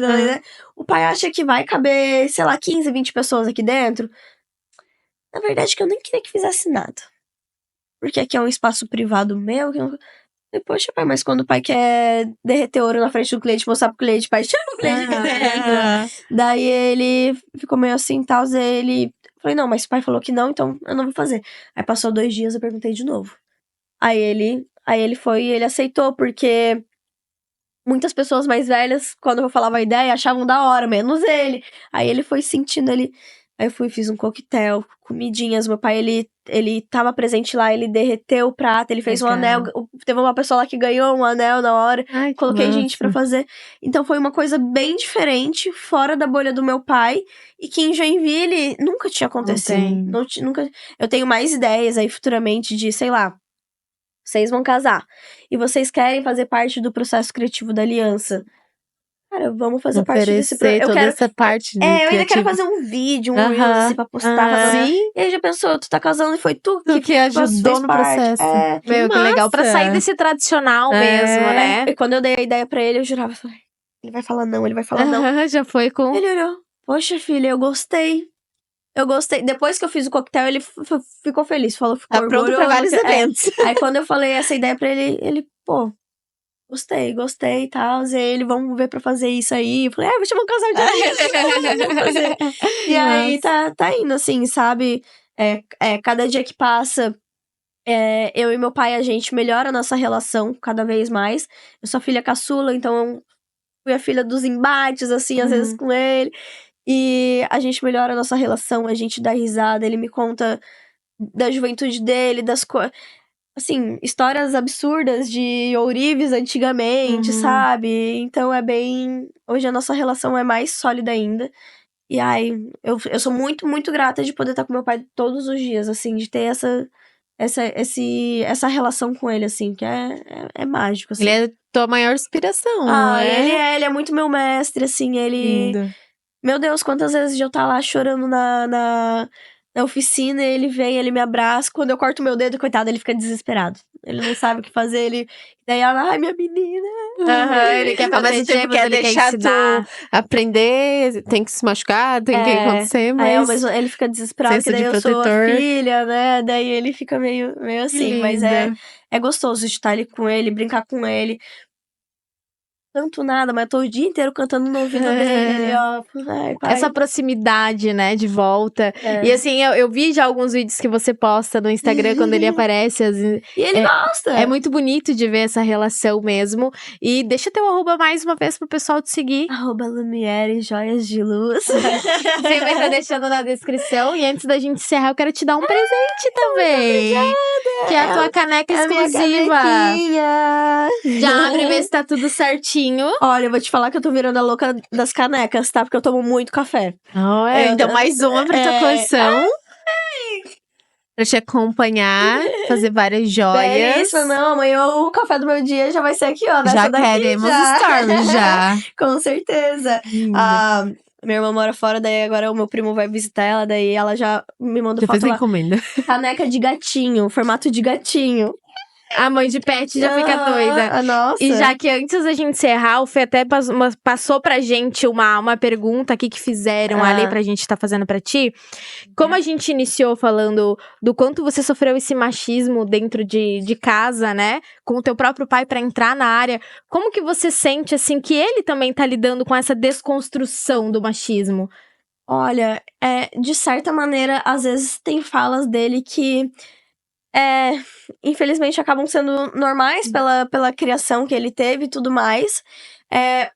o pai acha que vai caber, sei lá, 15, 20 pessoas aqui dentro. Na verdade, que eu nem queria que fizesse nada. Porque aqui é um espaço privado meu. falei, poxa, pai, mas quando o pai quer derreter ouro na frente do cliente, mostrar pro cliente, pai, chama o cliente que derreta. Daí ele ficou meio assim, tal, ele... Falei, não, mas o pai falou que não, então eu não vou fazer. Aí passou 2 dias, eu perguntei de novo. Aí ele foi e ele aceitou, porque muitas pessoas mais velhas, quando eu falava a ideia, achavam da hora, menos ele. Aí ele foi sentindo, ele... Aí eu fui e fiz um coquetel, comidinhas. Meu pai, ele tava presente lá, ele derreteu o prato, ele fez um anel. Teve uma pessoa lá que ganhou um anel na hora. Ai, que Coloquei massa. gente pra fazer. Então foi uma coisa bem diferente, fora da bolha do meu pai. E que em Joinville nunca tinha acontecido. Nunca. Eu tenho mais ideias aí futuramente de, sei lá, vocês vão casar. E vocês querem fazer parte do processo criativo da aliança. Cara, vamos fazer parte desse Oferecer toda essa parte de eu ainda quero criativo. fazer um vídeo, um Aham. Reels, assim, pra postar. Sim. E aí já pensou, tu tá casando e foi tu Tu que ajudou fez no parte. processo. É. Meu, que legal. Pra massa. sair desse tradicional É. mesmo, né? E quando eu dei a ideia pra ele, eu jurava, falei, ele vai falar não, ele vai falar não. Aham, já foi com... Ele olhou, poxa filha, eu gostei. Eu gostei. Depois que eu fiz o coquetel, ele ficou feliz, ficou Tá pronto pra orgulhoso. vários eventos. Aí quando eu falei essa ideia pra ele, pô, gostei e tal. E ele, vamos ver pra fazer isso aí. Eu falei, vou chamar um casal de amigos. Vamos fazer. E aí tá indo, assim, sabe? Cada dia que passa, eu e meu pai, a gente melhora a nossa relação cada vez mais. Eu sou filha caçula, então eu fui a filha dos embates, assim, às vezes com ele. E a gente melhora a nossa relação, a gente dá risada, ele me conta da juventude dele, das coisas. Assim, histórias absurdas de ourives antigamente, sabe? Então é bem... Hoje a nossa relação é mais sólida ainda. E aí, eu sou muito, muito grata de poder estar com meu pai todos os dias, assim, de ter essa relação com ele, assim, que é mágico, assim. Ele é tua maior inspiração, né? Ele é muito meu mestre, assim, ele... Lindo. Meu Deus, quantas vezes eu tá lá chorando na oficina, ele vem, ele me abraça. Quando eu corto meu dedo, coitado, ele fica desesperado. Ele não sabe o que fazer, daí ela, ai, minha menina. Ele quer Ao mesmo proteger, tempo mas quer ele deixar quer ensinar. tu aprender, tem que se machucar, tem que acontecer, mas... Mas ele fica desesperado, senso porque daí de eu sou a protetor. filha, né? Daí ele fica meio assim, mas linda. é gostoso de estar ali com ele, brincar com ele. Tanto nada, mas eu tô o dia inteiro cantando no ouvido dele, ó. Ai, pai. Essa proximidade, né, de volta. E assim, eu vi já alguns vídeos que você posta no Instagram quando ele aparece. E ele gosta. É muito bonito de ver essa relação mesmo. E deixa teu arroba mais uma vez pro pessoal te seguir. @Lumiere Joias de Luz. Você vai estar deixando na descrição. E antes da gente encerrar, eu quero te dar um presente também. Que é a tua caneca exclusiva. Já abre e vê se tá tudo certinho. Olha, eu vou te falar que eu tô virando a louca das canecas, tá? Porque eu tomo muito café. Então, mais uma pra tua coleção. Pra te acompanhar, fazer várias joias. É isso, não. Amanhã o café do meu dia já vai ser aqui, ó. Já daqui, queremos stories, já. Com certeza. Minha irmã mora fora, daí agora o meu primo vai visitar ela, daí ela já me mandou Já foto fez a lá. encomenda. Caneca de gatinho, formato de gatinho. A mãe de pet já fica doida. Nossa. E já que antes da gente encerrar, o Fê até passou pra gente uma pergunta aqui que fizeram ali pra gente tá fazendo pra ti. Como a gente iniciou falando do quanto você sofreu esse machismo dentro de casa, né? Com o teu próprio pai pra entrar na área. Como que você sente, assim, que ele também tá lidando com essa desconstrução do machismo? Olha, de certa maneira, às vezes tem falas dele que... infelizmente acabam sendo normais pela criação que ele teve e tudo mais.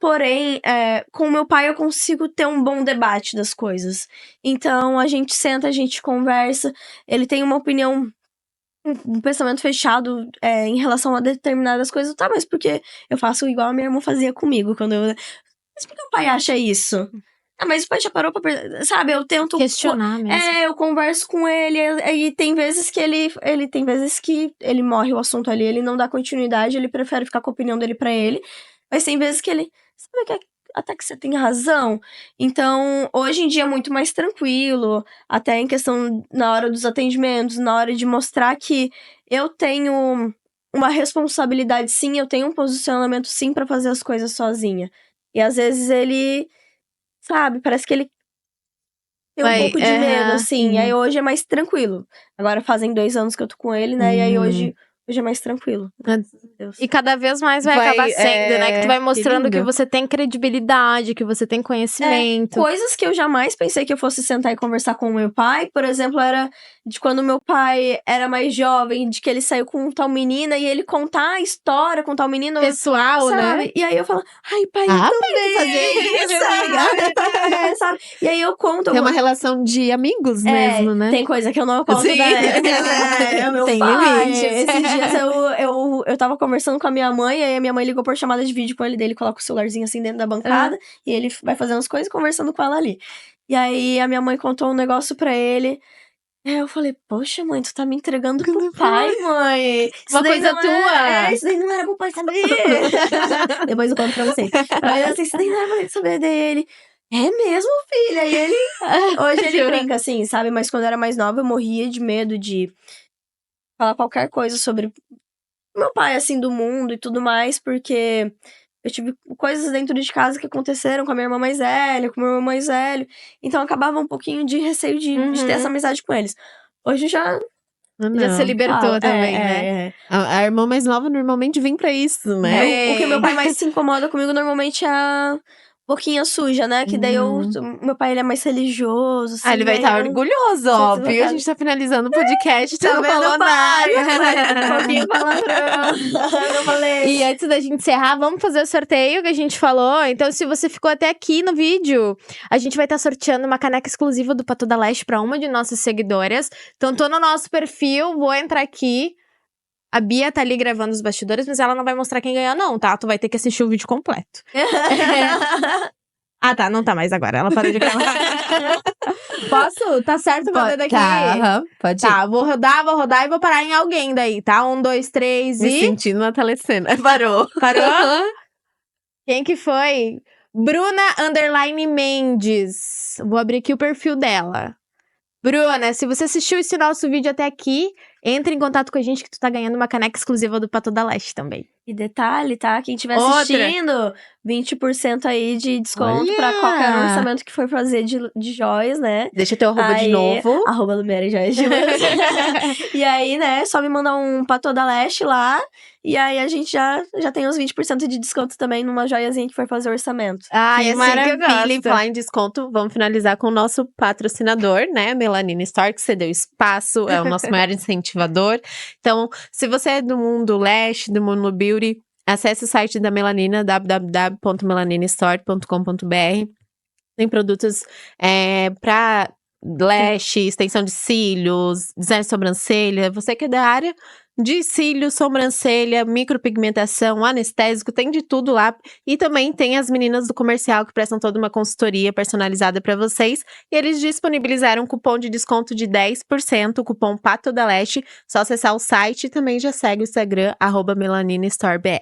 Porém, com meu pai eu consigo ter um bom debate das coisas. Então, a gente senta, a gente conversa. Ele tem uma opinião, um pensamento fechado em relação a determinadas coisas. Tá, mas por que eu faço igual a minha irmã fazia comigo? Mas por que o pai acha isso? Mas o pai já parou pra... Sabe, eu tento... Questionar mesmo. Eu converso com ele, e tem vezes que tem vezes que ele morre o assunto ali, ele não dá continuidade, ele prefere ficar com a opinião dele pra ele. Mas tem vezes que ele... Sabe que até que você tem razão? Então, hoje em dia é muito mais tranquilo, até em questão na hora dos atendimentos, na hora de mostrar que eu tenho uma responsabilidade sim, eu tenho um posicionamento sim pra fazer as coisas sozinha. E às vezes ele... Sabe, parece que ele tem um pouco de medo, assim. E aí hoje é mais tranquilo. Agora fazem 2 anos que eu tô com ele, né? E aí hoje Hoje é mais tranquilo. Deus. E cada vez mais vai acabar sendo, né? Que tu vai mostrando que você tem credibilidade, que você tem conhecimento. Coisas que eu jamais pensei que eu fosse sentar e conversar com o meu pai, por exemplo, era de quando meu pai era mais jovem, de que ele saiu com tal menina e ele contar a história com tal menino. Pessoal, sabe? né? E aí eu falo, ai, pai, eu também fazer isso, sabe? E aí eu conto. Tem uma relação de amigos mesmo, né? Tem coisa que eu não conto, Sim. né? É o meu Tem pai. limites. Esses dias eu tava conversando com a minha mãe, e aí a minha mãe ligou por chamada de vídeo com ele, dele coloca o celularzinho assim dentro da bancada, e ele vai fazendo as coisas e conversando com ela ali. E aí a minha mãe contou um negócio pra ele. Aí eu falei, poxa, mãe, tu tá me entregando pro pai, mãe. Uma coisa tua. Isso daí não era pro pai saber. Depois eu conto pra vocês. Mas assim, isso daí não era pra ele saber dele. É mesmo, filha? E ele... Hoje ele brinca assim, sabe? Mas quando eu era mais nova, eu morria de medo de falar qualquer coisa sobre meu pai, assim, do mundo e tudo mais, porque eu tive coisas dentro de casa que aconteceram com a minha irmã mais velha, com o meu irmão mais velho. Então acabava um pouquinho de receio de ter essa amizade com eles. Hoje já se libertou também, né? A irmã mais nova normalmente vem pra isso, né? O que meu pai mais se incomoda comigo normalmente é a boquinha suja, né? Que daí meu pai ele é mais religioso. Assim, ele vai estar orgulhoso, óbvio. A gente tá finalizando o podcast, tu não falou nada. Pouquinho palavrão. Não falei. E antes da gente encerrar, vamos fazer o sorteio que a gente falou. Então, se você ficou até aqui no vídeo, a gente vai estar sorteando uma caneca exclusiva do Pato da Leste pra uma de nossas seguidoras. Então, tô no nosso perfil, vou entrar aqui. A Bia tá ali gravando os bastidores, mas ela não vai mostrar quem ganhou, não, tá? Tu vai ter que assistir o vídeo completo. Ah, tá. Não tá mais agora. Ela parou de gravar. Posso? Tá certo meu dedo aqui? Tá, pode ir. Tá, vou rodar e vou parar em alguém daí, tá? 1, 2, 3 Me sentindo na telecena. Parou. Parou? Quem que foi? Bruna_Mendes. Vou abrir aqui o perfil dela. Bruna, se você assistiu esse nosso vídeo até aqui, entre em contato com a gente que tu tá ganhando uma caneca exclusiva do Pato da Leste também. E detalhe, tá? Quem estiver assistindo, 20% aí de desconto pra qualquer orçamento que for fazer de joias, né? Deixa teu arroba de novo. @Lumiere Joias de Luz. E aí, né, só me mandar um Pato da Leste lá. E aí a gente já tem uns 20% de desconto também numa joiazinha que for fazer orçamento. Ai, Que maravilha! E falar em desconto, vamos finalizar com o nosso patrocinador, né? Melanina Store, que cedeu espaço, é o nosso maior incentivador. Então, se você é do mundo Lash, do mundo Beauty, acesse o site da Melanina, www.melaninastore.com.br. Tem produtos pra lash, extensão de cílios, design de sobrancelha. Você que é da área de cílios, sobrancelha, micropigmentação, anestésico, tem de tudo lá. E também tem as meninas do comercial que prestam toda uma consultoria personalizada para vocês. E eles disponibilizaram um cupom de desconto de 10%, o cupom Pato da Leste. Só acessar o site e também já segue o Instagram, @MelaninaStoreBR.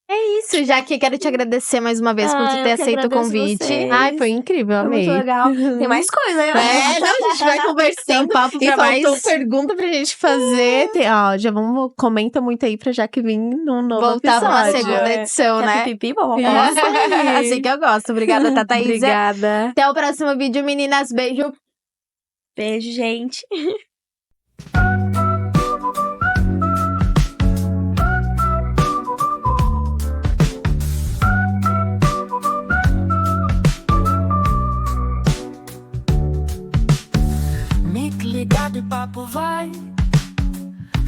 É isso, Jaque, quero te agradecer mais uma vez por tu ter aceito o convite. Vocês. Ai, foi incrível, Foi amei. muito legal. Tem mais coisa aí. Não, a gente vai conversando. Tem papo E pra faltou mais. pergunta pra gente fazer. Já vamos, comenta muito aí pra Jaque vir num novo Voltar pra uma episódio. segunda edição, né? Pipipi, papapá. Assim que eu gosto. Obrigada, Tataísa. Obrigada. Até o próximo vídeo, meninas. Beijo. Beijo, gente. Mic ligado e papo vai.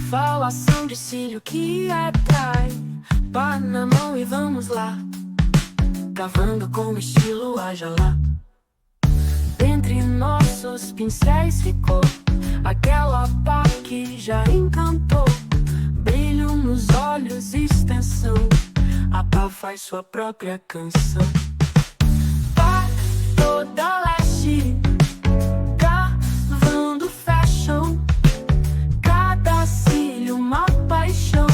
Falação de cílio que atrai. Pá na mão e vamos lá. Cavando com estilo, haja lá. Dentre nossos pincéis ficou aquela pá que já encantou. Brilho nos olhos, extensão. A pá faz sua própria canção. Pá toda leste, cavando fashion. Cada cílio uma paixão.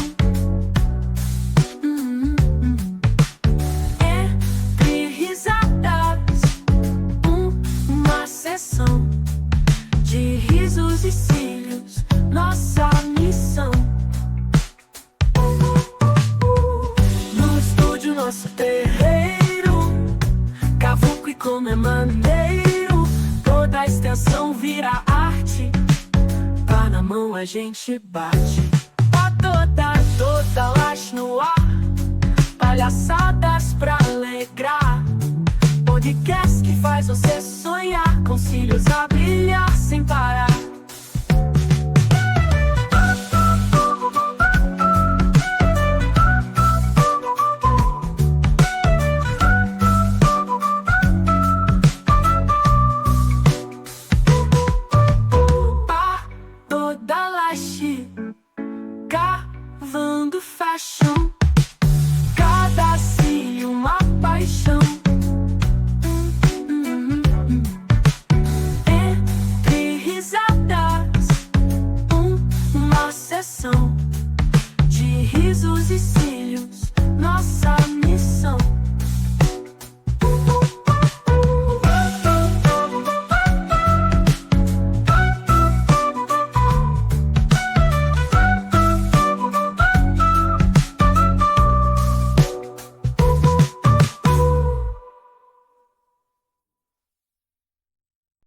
Entre risadas, uma sessão de risos e cílios, nossa missão. No estúdio, nosso terreiro, cavuco e como é maneiro, toda a extensão vira arte. Pá na mão a gente bate. Pá toda moda, toda laje no ar. Palhaçadas pra alegrar. Podcast que faz você sonhar, com cílios a brilhar sem parar.